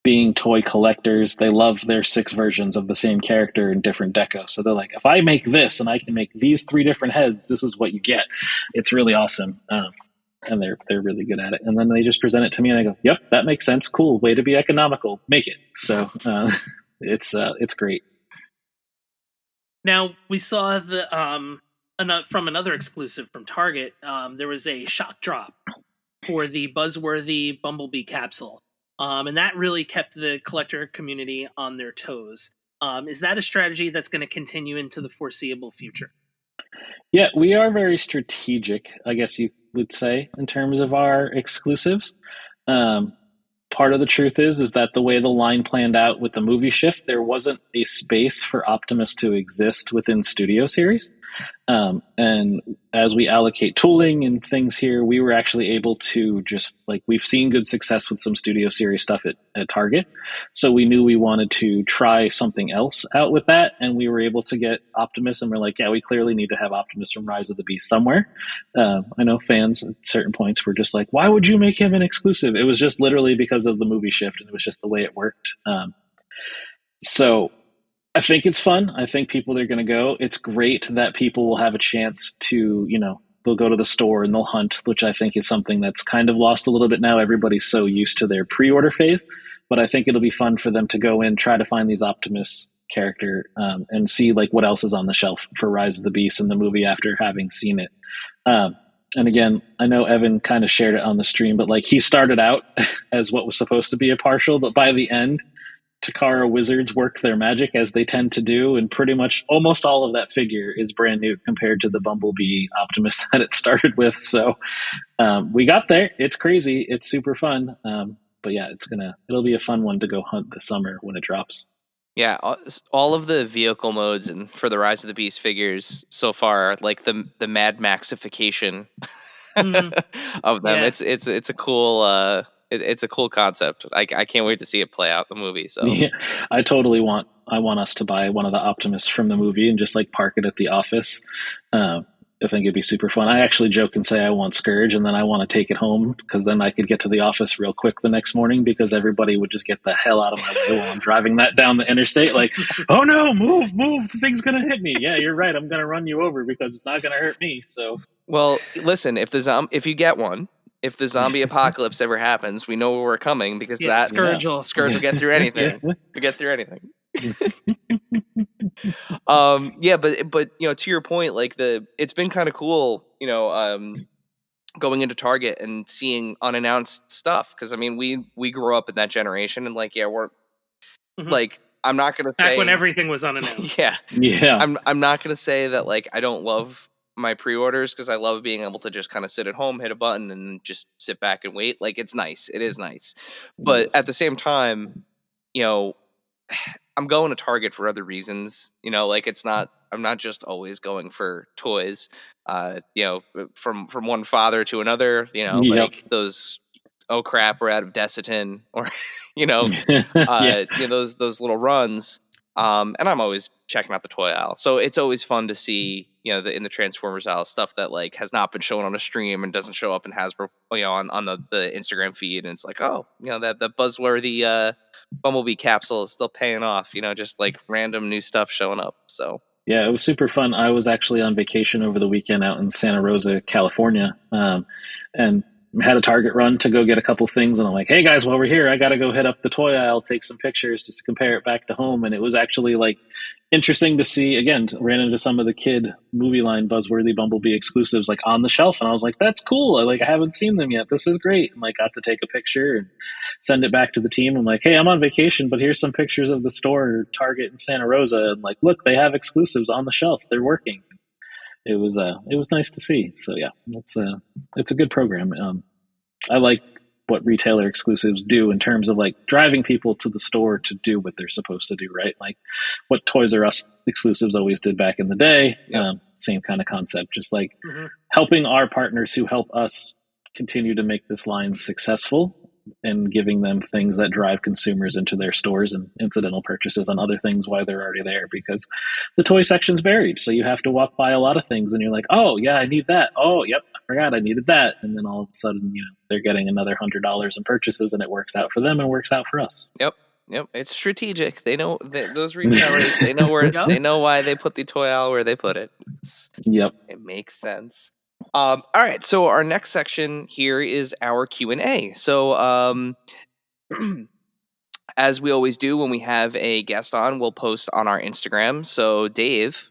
Being toy collectors, they love their 6 versions of the same character in different decos. So they're like, if I make this and I can make these 3 different heads, this is what you get. It's really awesome. And they're really good at it. And then they just present it to me and I go, yep, that makes sense. Cool. Way to be economical. Make it. So it's great. Now we saw the from another exclusive from Target, there was a shock drop for the buzzworthy Bumblebee capsule. And that really kept the collector community on their toes. Is that a strategy that's going to continue into the foreseeable future? Yeah, we are very strategic, I guess you would say, in terms of our exclusives. Part of the truth is that the way the line planned out with the movie shift, there wasn't a space for Optimus to exist within Studio Series. And as we allocate tooling and things here, we were actually able to just we've seen good success with some Studio Series stuff at Target. So we knew we wanted to try something else out with that. And we were able to get Optimus, and we're like, yeah, we clearly need to have Optimus from Rise of the Beast somewhere. I know fans at certain points were just like, why would you make him an exclusive? It was just literally because of the movie shift, and it was just the way it worked. So I think it's fun. I think people are going to go. It's great that people will have a chance to, they'll go to the store and they'll hunt, which I think is something that's kind of lost a little bit now. Everybody's so used to their pre-order phase, but I think it'll be fun for them to go in, try to find these Optimus character and see what else is on the shelf for Rise of the Beast in the movie after having seen it. And again, I know Evan kind of shared it on the stream, but he started out as what was supposed to be a partial, but by the end, Takara Wizards work their magic as they tend to do, and pretty much almost all of that figure is brand new compared to the Bumblebee Optimus that it started with. So we got there. It's crazy. It's super fun. But yeah, it'll be a fun one to go hunt this summer when it drops. Yeah, all of the vehicle modes and for the Rise of the Beast figures so far are like the Mad Maxification Mhm. of them. Yeah. It's a cool it's a cool concept. I can't wait to see it play out in the movie. So Yeah, I want us to buy one of the Optimists from the movie and just like park it at the office. I think it'd be super fun. I actually joke and say I want Scourge, and then I want to take it home because then I could get to the office real quick the next morning because everybody would just get the hell out of my way while I'm driving that down the interstate. Like, oh no, move, the thing's gonna hit me. Yeah, you're right. I'm gonna run you over because it's not gonna hurt me. So, well, listen, if you get one, if the zombie apocalypse ever happens, we know where we're coming because Yeah, that Scourge Scourge will get through anything. We get through anything. Yeah, but you know, to your point, like it's been kind of cool, you know, going into Target and seeing unannounced stuff because I mean we grew up in that generation and like yeah we're Mhm. like I'm not gonna Back say when everything was unannounced. yeah yeah, I'm not gonna say that like I don't love my pre-orders because I love being able to just kind of sit at home, hit a button, and just sit back and wait. Like it's nice, it is nice, but Yes. at the same time, you know, I'm going to Target for other reasons. You know, like I'm not just always going for toys. You know, from one father to another. You know, Yep. like those. Oh crap, we're out of Desitin, or you know, Yeah. you know those little runs. And I'm always checking out the toy aisle, so it's always fun to see you know in the Transformers aisle stuff that like has not been shown on a stream and doesn't show up in Hasbro, you know, on the Instagram feed, and it's like oh you know that buzzworthy Bumblebee capsule is still paying off, you know, just like random new stuff showing up. So Yeah, it was super fun. I was actually on vacation over the weekend out in Santa Rosa, California, and had a Target run to go get a couple things. And I'm like, hey guys, while we're here, I got to go hit up the toy aisle, take some pictures just to compare it back to home. And it was actually like interesting to see. Again, ran into some of the kid movie line buzzworthy Bumblebee exclusives like on the shelf, and I was like, that's cool. I haven't seen them yet. This is great. And like got to take a picture and send it back to the team. I'm like, hey, I'm on vacation, but here's some pictures of the store, Target in Santa Rosa, and like, look, they have exclusives on the shelf. They're working. It was nice to see. So yeah, it's a good program. I like what retailer exclusives do in terms of like driving people to the store to do what they're supposed to do, right? Like what Toys R Us exclusives always did back in the day. Yep. Same kind of concept, just like Mhm. helping our partners who help us continue to make this line successful and giving them things that drive consumers into their stores and incidental purchases on other things while they're already there because the toy section's buried. So you have to walk by a lot of things and you're like, oh, yeah, I need that. Oh, yep, I forgot I needed that. And then all of a sudden, you know, they're getting another $100 in purchases and it works out for them and works out for us. Yep, it's strategic. They know those retailers. They know where Yep. they know why they put the toy aisle where they put it. Yep. It makes sense. All right, so our next section here is our Q&A. So as we always do when we have a guest on, we'll post on our Instagram. So Dave,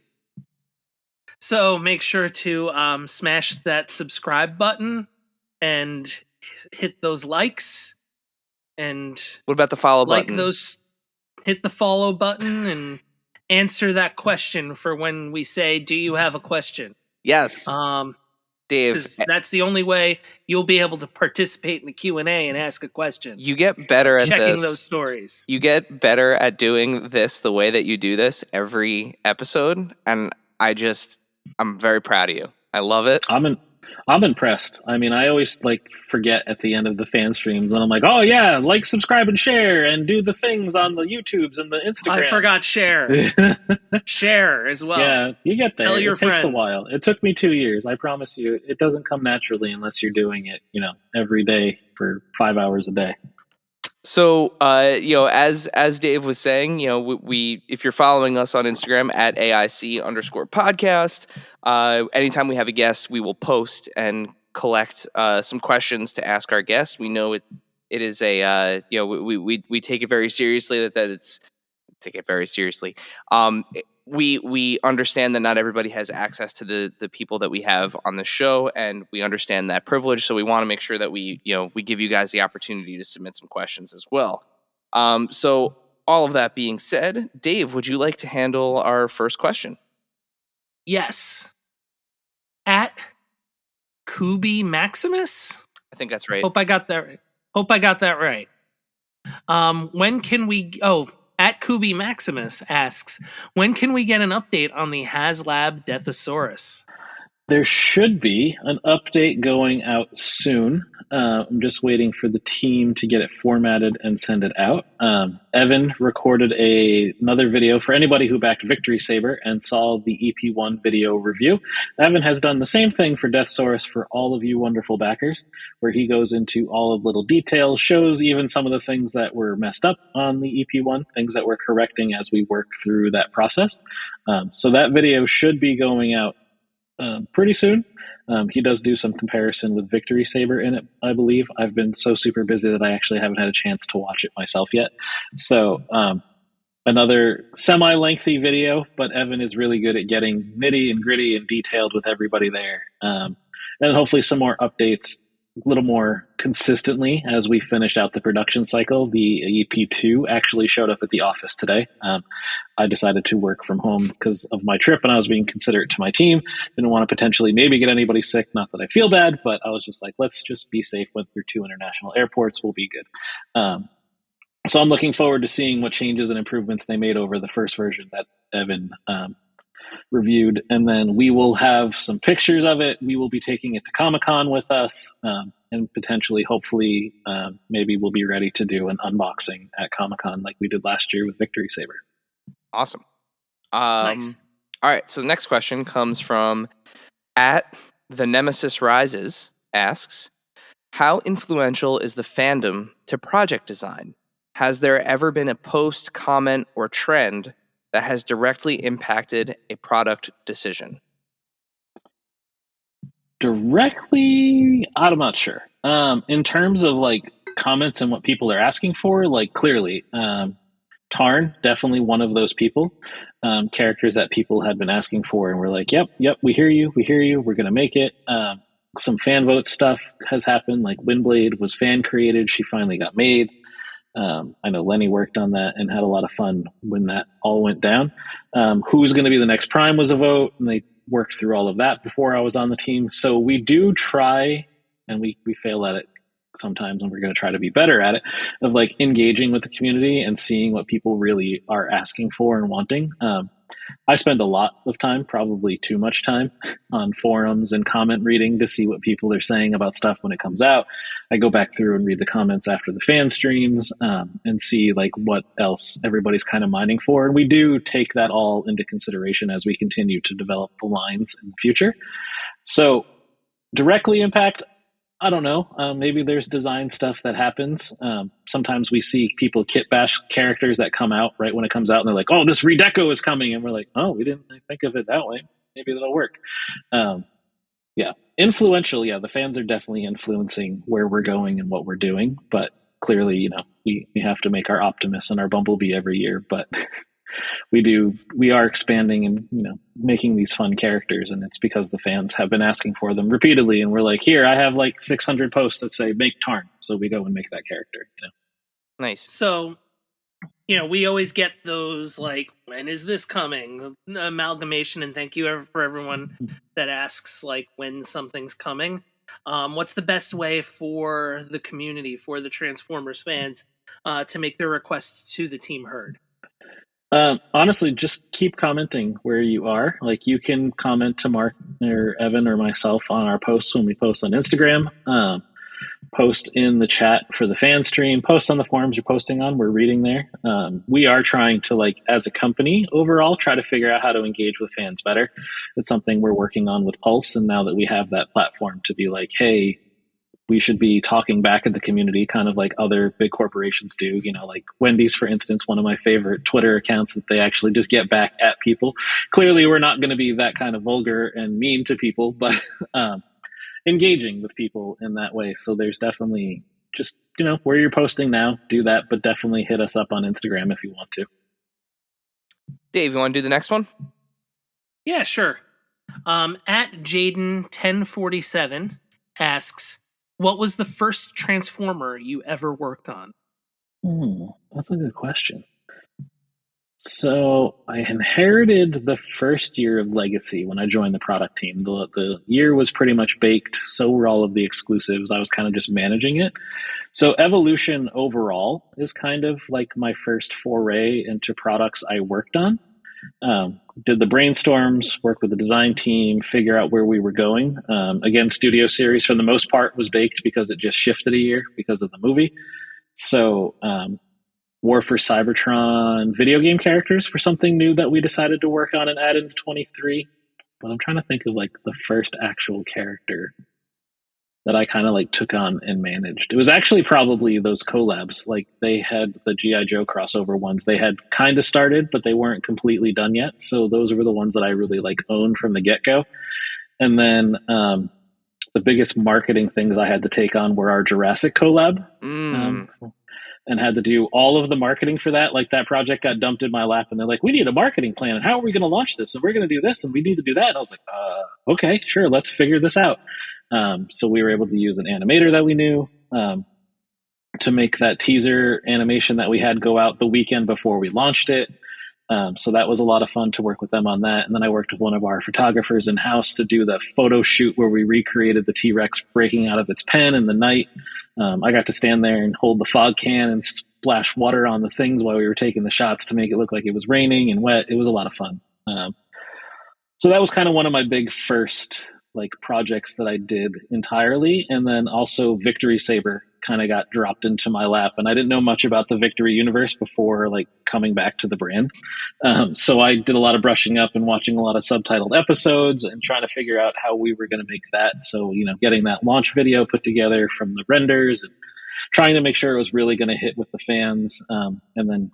So make sure to smash that subscribe button and hit those likes and what about the follow like button? those, hit the follow button and answer that question for when we say, do you have a question? Yes, Dave. Because that's the only way you'll be able to participate in the Q&A and ask a question. You get better at Checking this. those stories. You get better at doing this the way that you do this every episode, and I'm very proud of you. I love it. I'm impressed. I mean, I always like forget at the end of the fan streams, and I'm like, oh yeah, like, subscribe, and share, and do the things on the YouTubes and the Instagram. I forgot share. Share as well. Yeah, you get there. Tell your it takes friends. a while. It took me 2 years. I promise you, it doesn't come naturally unless you're doing it, you know, every day for 5 hours a day. So, you know, as Dave was saying, you know, we if you're following us on Instagram at AIC_podcast, anytime we have a guest, we will post and collect some questions to ask our guest. We know it is a you know we take it very seriously that it's take it very seriously. We understand that not everybody has access to the people that we have on the show, and we understand that privilege. So we want to make sure that we give you guys the opportunity to submit some questions as well. So all of that being said, Dave, would you like to handle our first question? Yes. At Kubi Maximus? I think that's right. Hope I got that right. When can we At Kubi Maximus asks, when can we get an update on the HasLab Deathosaurus? There should be an update going out soon. I'm just waiting for the team to get it formatted and send it out. Evan recorded another video for anybody who backed Victory Saber and saw the EP1 video review. Evan has done the same thing for Deathsaurus for all of you wonderful backers, where he goes into all of the little details, shows even some of the things that were messed up on the EP1, things that we're correcting as we work through that process. So that video should be going out pretty soon. He does do some comparison with Victory Saber in it, I believe. I've been so super busy that I actually haven't had a chance to watch it myself yet. So another semi-lengthy video, but Evan is really good at getting nitty and gritty and detailed with everybody there. And hopefully some more updates a little more consistently as we finished out the production cycle. The EP2 actually showed up at the office today. I decided to work from home because of my trip, and I was being considerate to my team. Didn't want to potentially maybe get anybody sick. Not that I feel bad, but I was just like, let's just be safe. Went through 2 international airports. We'll be good. So I'm looking forward to seeing what changes and improvements they made over the first version that Evan reviewed, and then we will have some pictures of it. We will be taking it to Comic-Con with us, and potentially, hopefully, maybe we'll be ready to do an unboxing at Comic-Con like we did last year with Victory Saber. Awesome. Nice. All right, so the next question comes from at The Nemesis Rises, asks, how influential is the fandom to project design? Has there ever been a post, comment, or trend that has directly impacted a product decision? Directly, I'm not sure. In terms of like comments and what people are asking for, like clearly, Tarn, definitely one of those people, characters that people had been asking for, and we're like, yep, we hear you, we're going to make it. Some fan vote stuff has happened, like Windblade was fan created, she finally got made. I know Lenny worked on that and had a lot of fun when that all went down. Who's going to be the next Prime was a vote, and they worked through all of that before I was on the team. So we do try, and we fail at it sometimes, and we're going to try to be better at it, of like engaging with the community and seeing what people really are asking for and wanting. I spend a lot of time, probably too much time, on forums and comment reading to see what people are saying about stuff when it comes out. I go back through and read the comments after the fan streams, and see like what else everybody's kind of mining for. And we do take that all into consideration as we continue to develop the lines in the future. So directly impact, I don't know. Maybe there's design stuff that happens. Sometimes we see people kit bash characters that come out right when it comes out, and they're like, "Oh, this redeco is coming," and we're like, "Oh, we didn't think of it that way. Maybe that'll work." Yeah, influential. Yeah, the fans are definitely influencing where we're going and what we're doing. But clearly, you know, we have to make our Optimus and our Bumblebee every year. But we are expanding and, you know, making these fun characters, and it's because the fans have been asking for them repeatedly, and we're like, here, I have like 600 posts that say make Tarn, so we go and make that character, you know. Nice. So, you know, we always get those like, when is this coming? Amalgamation, and thank you for everyone that asks like when something's coming. What's the best way for the community, for the Transformers fans, to make their requests to the team heard? Honestly, just keep commenting where you are. Like, you can comment to Mark or Evan or myself on our posts when we post on Instagram. Post in the chat for the fan stream. Post on the forums you're posting on. We're reading there. We are trying to, like, as a company overall, try to figure out how to engage with fans better. It's something we're working on with Pulse, and now that we have that platform to be like, hey, we should be talking back at the community, kind of like other big corporations do. You know, like Wendy's, for instance, one of my favorite Twitter accounts that they actually just get back at people. Clearly, we're not going to be that kind of vulgar and mean to people, but engaging with people in that way. So there's definitely just, you know, where you're posting now, do that, but definitely hit us up on Instagram if you want to. Dave, you want to do the next one? Yeah, sure. At Jaden1047 asks, what was the first Transformer you ever worked on? That's a good question. So I inherited the first year of Legacy when I joined the product team. The year was pretty much baked. So were all of the exclusives. I was kind of just managing it. So Evolution overall is kind of like my first foray into products I worked on. Did the brainstorms, work with the design team, figure out where we were going. Again, Studio Series for the most part was baked because it just shifted a year because of the movie. So War for Cybertron video game characters were something new that we decided to work on and add into 23. But I'm trying to think of like the first actual character that I kind of like took on and managed. It was actually probably those collabs. Like they had the G.I. Joe crossover ones. They had kind of started, but they weren't completely done yet. So those were the ones that I really like owned from the get-go. And then the biggest marketing things I had to take on were our Jurassic collab. And had to do all of the marketing for that. Like that project got dumped in my lap and they're like, we need a marketing plan. And how are we going to launch this? And we're going to do this and we need to do that. And I was like, okay, sure. Let's figure this out. So we were able to use an animator that we knew to make that teaser animation that we had go out the weekend before we launched it. So that was a lot of fun to work with them on that. And then I worked with one of our photographers in-house to do the photo shoot where we recreated the T-Rex breaking out of its pen in the night. I got to stand there and hold the fog can and splash water on the things while we were taking the shots to make it look like it was raining and wet. It was a lot of fun. So that was kind of one of my big first like projects that I did entirely. And then also Victory Saber kind of got dropped into my lap, and I didn't know much about the Victory universe before like coming back to the brand. So I did a lot of brushing up and watching a lot of subtitled episodes and trying to figure out how we were going to make that. So, getting that launch video put together from the renders and trying to make sure it was really going to hit with the fans. And then,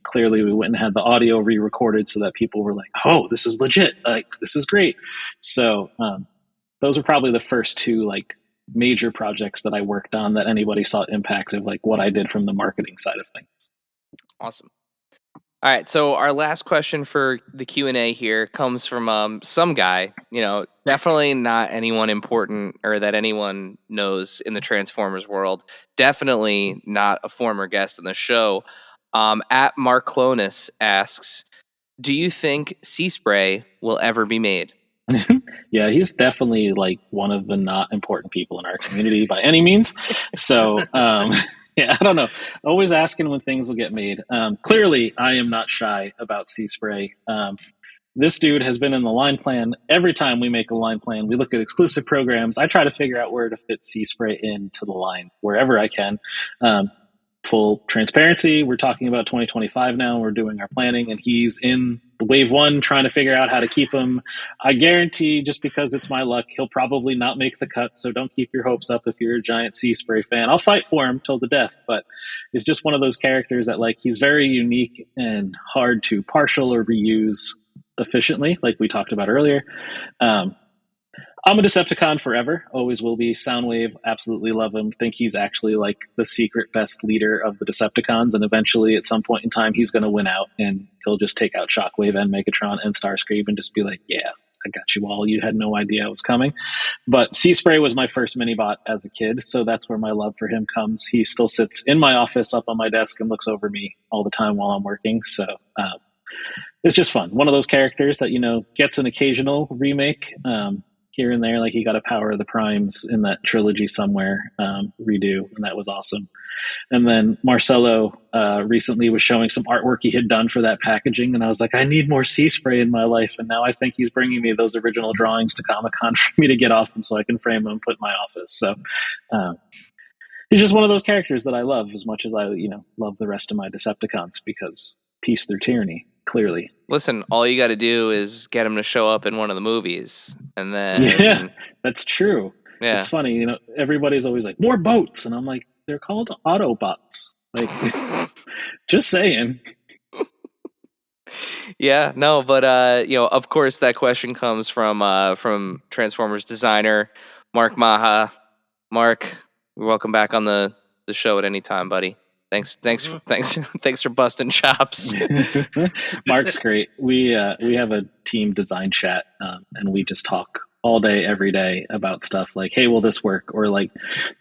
clearly we went and had the audio re-recorded so that people were like, oh, this is legit. Like, this is great. So those are probably the first two like major projects that I worked on that anybody saw impact of like what I did from the marketing side of things. Awesome. All right, so our last question for the Q&A here comes from some guy, definitely not anyone important or that anyone knows in the Transformers world. Definitely not a former guest on the show. At Mark Clonus asks, do you think Sea Spray will ever be made? Yeah, he's definitely like one of the not important people in our community by any means. So, yeah, I don't know. Always asking when things will get made. Clearly, I am not shy about Sea Spray. This dude has been in the line plan. Every time we make a line plan, we look at exclusive programs. I try to figure out where to fit Sea Spray into the line wherever I can. Full transparency, we're talking about 2025 now. We're doing our planning, and he's in the wave one trying to figure out how to keep him. I guarantee, just because it's my luck, he'll probably not make the cut, so don't keep your hopes up if you're a giant Sea Spray fan. I'll fight for him till the death, but it's just one of those characters that like he's very unique and hard to partial or reuse efficiently, like we talked about earlier. I'm a Decepticon forever, always will be. Soundwave, absolutely love him. Think he's actually like the secret best leader of the Decepticons, and eventually at some point in time he's going to win out and he'll just take out Shockwave and Megatron and Starscream and just be like, yeah, I got you all. You had no idea I was coming. But Sea Spray was my first mini-bot as a kid, so that's where my love for him comes. He still sits in my office up on my desk and looks over me all the time while I'm working, so it's just fun. One of those characters that, gets an occasional remake, here and there, like he got a Power of the Primes in that trilogy somewhere, redo, and that was awesome. And then Marcelo recently was showing some artwork he had done for that packaging, and I was like, I need more Sea Spray in my life, and now I think he's bringing me those original drawings to Comic-Con for me to get off him so I can frame them and put in my office. So he's just one of those characters that I love as much as I, love the rest of my Decepticons, because peace through tyranny. Clearly. Listen, all you got to do is get him to show up in one of the movies, and then yeah, that's true. Yeah, it's funny. Everybody's always like, more boats, and I'm like, they're called Autobots. Like, just saying. Yeah, no, but of course, that question comes from Transformers designer Mark Maha. Mark, welcome back on the show at any time, buddy. Thanks for busting chops. Mark's great. We have a team design chat, and we just talk all day, every day about stuff like, hey, will this work? Or like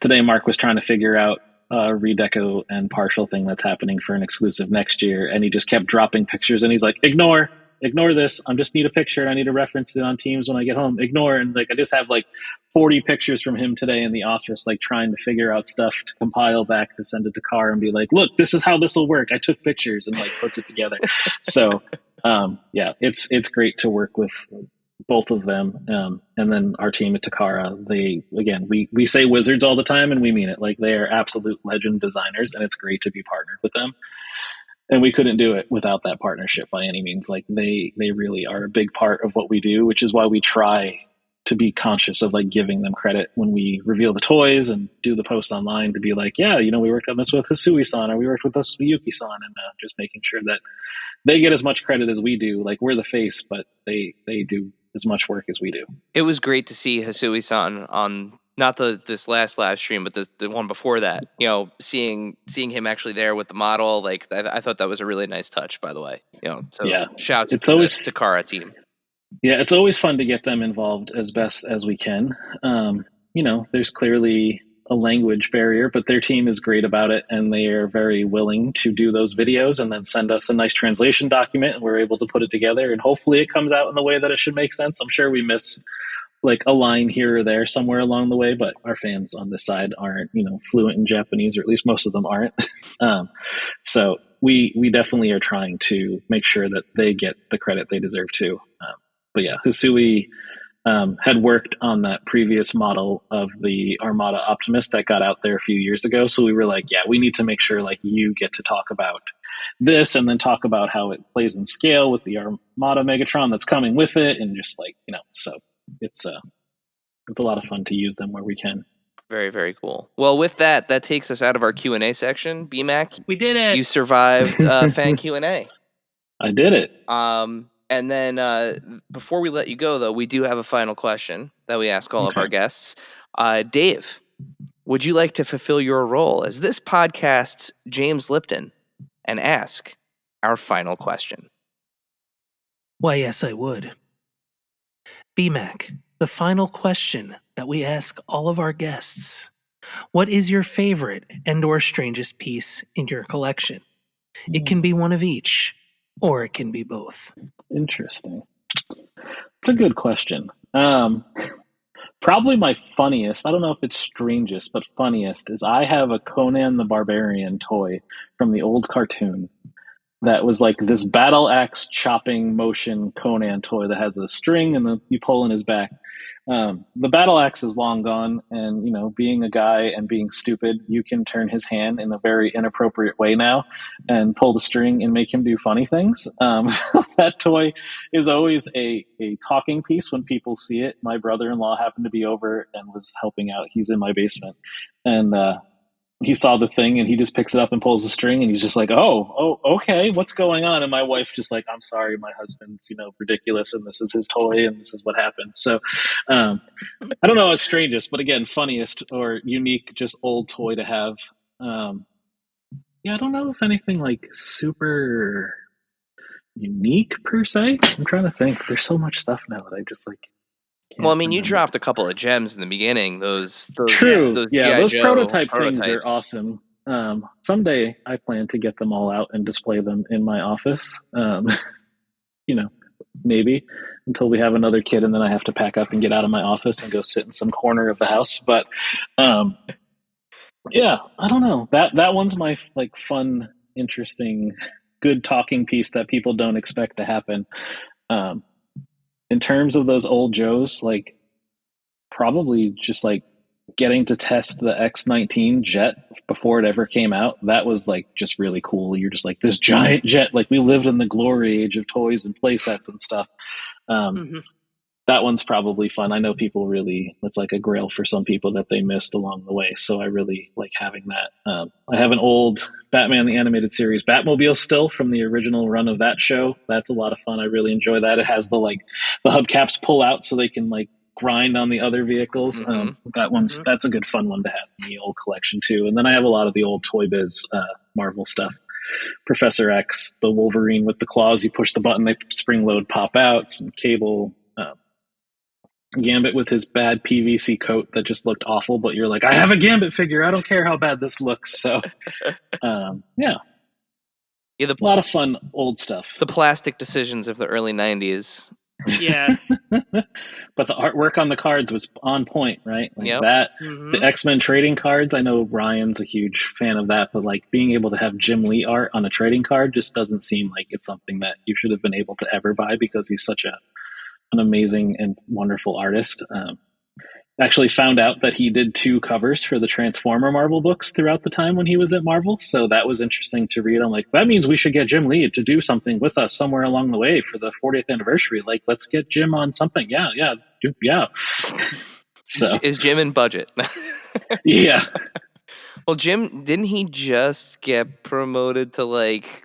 today, Mark was trying to figure out a redeco and partial thing that's happening for an exclusive next year, and he just kept dropping pictures, and he's like, ignore this. I just need a picture. I need to reference it on Teams when I get home. Ignore. And like, I just have like 40 pictures from him today in the office, like trying to figure out stuff to compile back to send it to Carr and be like, look, this is how this will work. I took pictures, and like puts it together. So yeah, it's great to work with both of them. And then our team at Takara, we say wizards all the time, and we mean it. Like, they are absolute legend designers, and it's great to be partnered with them. And we couldn't do it without that partnership by any means. Like, they really are a big part of what we do, which is why we try to be conscious of like giving them credit when we reveal the toys and do the post online, to be like, yeah, we worked on this with Hisui-san, or we worked with this with Yuki-san, and just making sure that they get as much credit as we do. Like, we're the face, but they do as much work as we do. It was great to see Hisui-san on not this last live stream, but the one before that. Seeing him actually there with the model, like I thought that was a really nice touch. By the way, so yeah, shouts to the Takara team. Yeah, it's always fun to get them involved as best as we can. There's clearly a language barrier, but their team is great about it, and they are very willing to do those videos and then send us a nice translation document, and we're able to put it together, and hopefully it comes out in the way that it should make sense. I'm sure we miss like a line here or there somewhere along the way, but our fans on this side aren't, fluent in Japanese, or at least most of them aren't. So we definitely are trying to make sure that they get the credit they deserve too. But yeah, Hisui had worked on that previous model of the Armada Optimus that got out there a few years ago. So we were like, yeah, we need to make sure like you get to talk about this, and then talk about how it plays in scale with the Armada Megatron that's coming with it. And just like, so it's a lot of fun to use them where we can. Very, very cool. Well, with that takes us out of our Q&A section. BMac, we did it. You survived fan Q&A. I did it. And then before we let you go, though, we do have a final question that we ask all of our guests. Dave, would you like to fulfill your role as this podcast's James Lipton and ask our final question? Why, yes, I would. BMac, the final question that we ask all of our guests. What is your favorite and/or strangest piece in your collection? It can be one of each, or it can be both. Interesting. It's a good question. Probably my funniest, I don't know if it's strangest, but funniest, is I have a Conan the Barbarian toy from the old cartoon that was like this battle axe chopping motion Conan toy that has a string and you pull in his back. The battle axe is long gone, and being a guy and being stupid, you can turn his hand in a very inappropriate way now and pull the string and make him do funny things. That toy is always a talking piece when people see it. My brother-in-law happened to be over and was helping out. He's in my basement, and he saw the thing, and he just picks it up and pulls the string, and he's just like, oh, okay, what's going on? And my wife just like, I'm sorry, my husband's, ridiculous, and this is his toy, and this is what happened. So I don't know what's strangest, but again, funniest or unique, just old toy to have. I don't know if anything like super unique per se. I'm trying to think. There's so much stuff now that I just like. Well, I mean, you dropped a couple of gems in the beginning. Those true. Those prototype things are awesome. Someday I plan to get them all out and display them in my office. Maybe until we have another kid, and then I have to pack up and get out of my office and go sit in some corner of the house. But yeah, I don't know. That one's my like fun, interesting, good talking piece that people don't expect to happen. In terms of those old Joes, like probably just like getting to test the X-19 jet before it ever came out. That was like just really cool. You're just like this giant jet. Like we lived in the glory age of toys and play sets and stuff. That one's probably fun. I know people really, it's like a grail for some people that they missed along the way. So I really like having that. I have an old Batman the Animated Series Batmobile still from the original run of that show. That's a lot of fun. I really enjoy that. It has the hubcaps pull out so they can like grind on the other vehicles. That's a good fun one to have in the old collection too. And then I have a lot of the old Toy Biz Marvel stuff. Professor X, the Wolverine with the claws, you push the button, they spring load pop out, some Cable. Gambit with his bad PVC coat that just looked awful, but you're like, I have a Gambit figure. I don't care how bad this looks. So, yeah, a lot of fun old stuff. The plastic decisions of the early 90s. Yeah. But the artwork on the cards was on point, right? Like Yep. that, the X-Men trading cards, I know Ryan's a huge fan of that, but like being able to have Jim Lee art on a trading card just doesn't seem like it's something that you should have been able to ever buy, because he's such an amazing and wonderful artist. Actually found out that he did 2 covers for the Transformer Marvel books throughout the time when he was at Marvel. So that was interesting to read. I'm like, that means we should get Jim Lee to do something with us somewhere along the way for the 40th anniversary. Like, let's get Jim on something. Yeah. So Is Jim in budget? yeah. Well, Jim, didn't he just get promoted to like?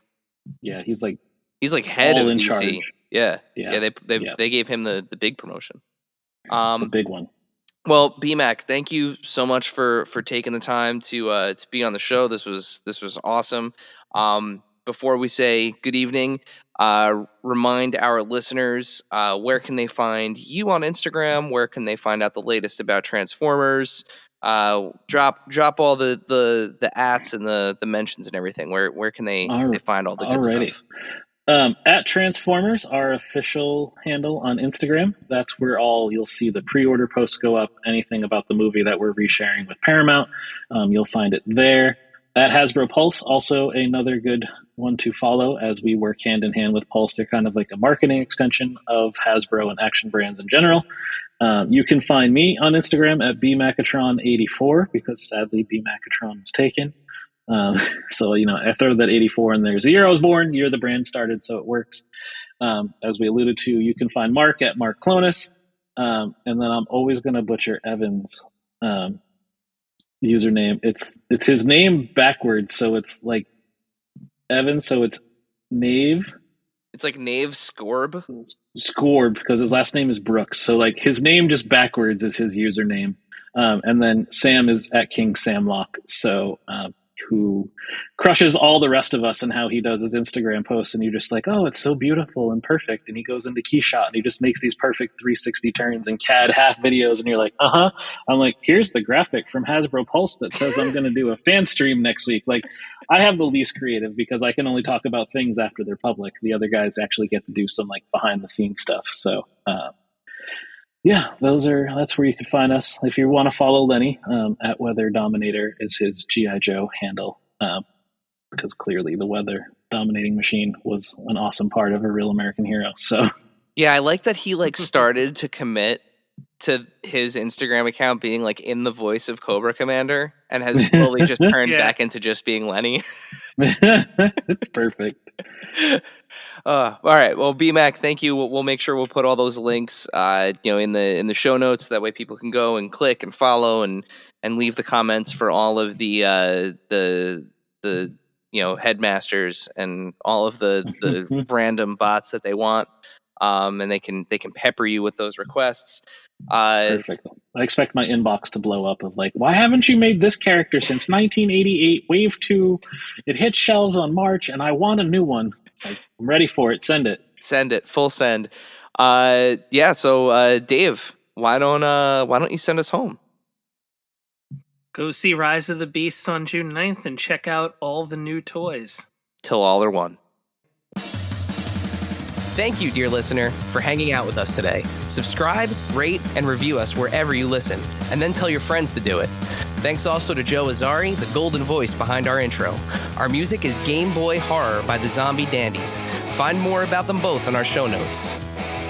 Yeah, he's like head all of in DC. charge. Yeah. Yeah. They gave him the big promotion. The big one. Well, BMac, thank you so much for taking the time to be on the show. This was awesome. Before we say good evening, remind our listeners where can they find you on Instagram? Where can they find out the latest about Transformers? Drop all the ats and the mentions and everything. Where can they find all the good stuff? At Transformers, our official handle on Instagram. That's where you'll see the pre-order posts go up. Anything about the movie that we're resharing with Paramount, you'll find it there. At Hasbro Pulse, also another good one to follow, as we work hand in hand with Pulse. They're kind of like a marketing extension of Hasbro and action brands in general. You can find me on Instagram at bmacatron84, because sadly bmacatron was taken. So, I throw that 84 in there. 0 was born, year the brand started, so it works. As we alluded to, you can find Mark at Mark Clonus. And then I'm always going to butcher Evan's username. It's his name backwards, so it's like Evan, so it's Nave. It's like Nave Scorb. Scorb, because his last name is Brooks. So like his name just backwards is his username. And then Sam is at King Samlock. So who crushes all the rest of us and how he does his Instagram posts, and you're just like, oh, it's so beautiful and perfect, and he goes into Keyshot and he just makes these perfect 360 turns and CAD half videos, and you're like, I'm like, here's the graphic from Hasbro Pulse that says I'm going to do a fan stream next week. Like, I have the least creative because I can only talk about things after they're public. The other guys actually get to do some like behind the scenes stuff. So yeah, that's where you can find us. If you want to follow Lenny, at Weather Dominator is his G.I. Joe handle, because clearly the weather dominating machine was an awesome part of A Real American Hero. So yeah, I like that he like started to commit to his Instagram account being like in the voice of Cobra Commander, and has slowly just turned back into just being Lenny. It's perfect. All right. Well, BMac, thank you. We'll make sure we'll put all those links, in the show notes. That way, people can go and click and follow and leave the comments for all of the headmasters and all of the random bots that they want. And they can pepper you with those requests. Perfect. I expect my inbox to blow up of like, why haven't you made this character since 1988? Wave 2, it hit shelves on March, and I want a new one. It's like, I'm ready for it. Send it. Full send. So Dave, why don't you send us home? Go see Rise of the Beasts on June 9th and check out all the new toys. Till all are one. Thank you, dear listener, for hanging out with us today. Subscribe, rate, and review us wherever you listen, and then tell your friends to do it. Thanks also to Joe Azzari, the golden voice behind our intro. Our music is Game Boy Horror by the Zombie Dandies. Find more about them both in our show notes.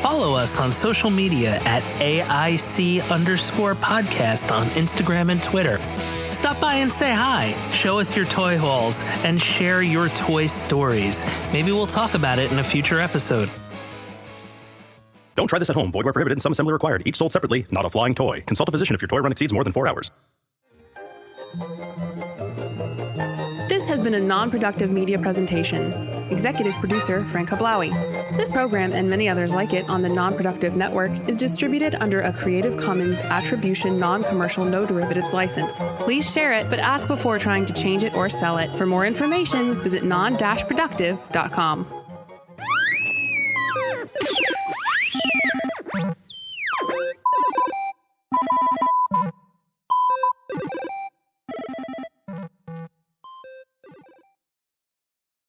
Follow us on social media at AIC_podcast on Instagram and Twitter. Stop by and say hi, show us your toy hauls, and share your toy stories. Maybe we'll talk about it in a future episode. Don't try this at home. Void where prohibited and some assembly required. Each sold separately, not a flying toy. Consult a physician if your toy run exceeds more than 4 hours. This has been a non-productive media presentation. Executive producer, Frank Hablawi. This program and many others like it on the Non-Productive Network is distributed under a Creative Commons Attribution Non-Commercial No Derivatives license. Please share it, but ask before trying to change it or sell it. For more information, visit non-productive.com.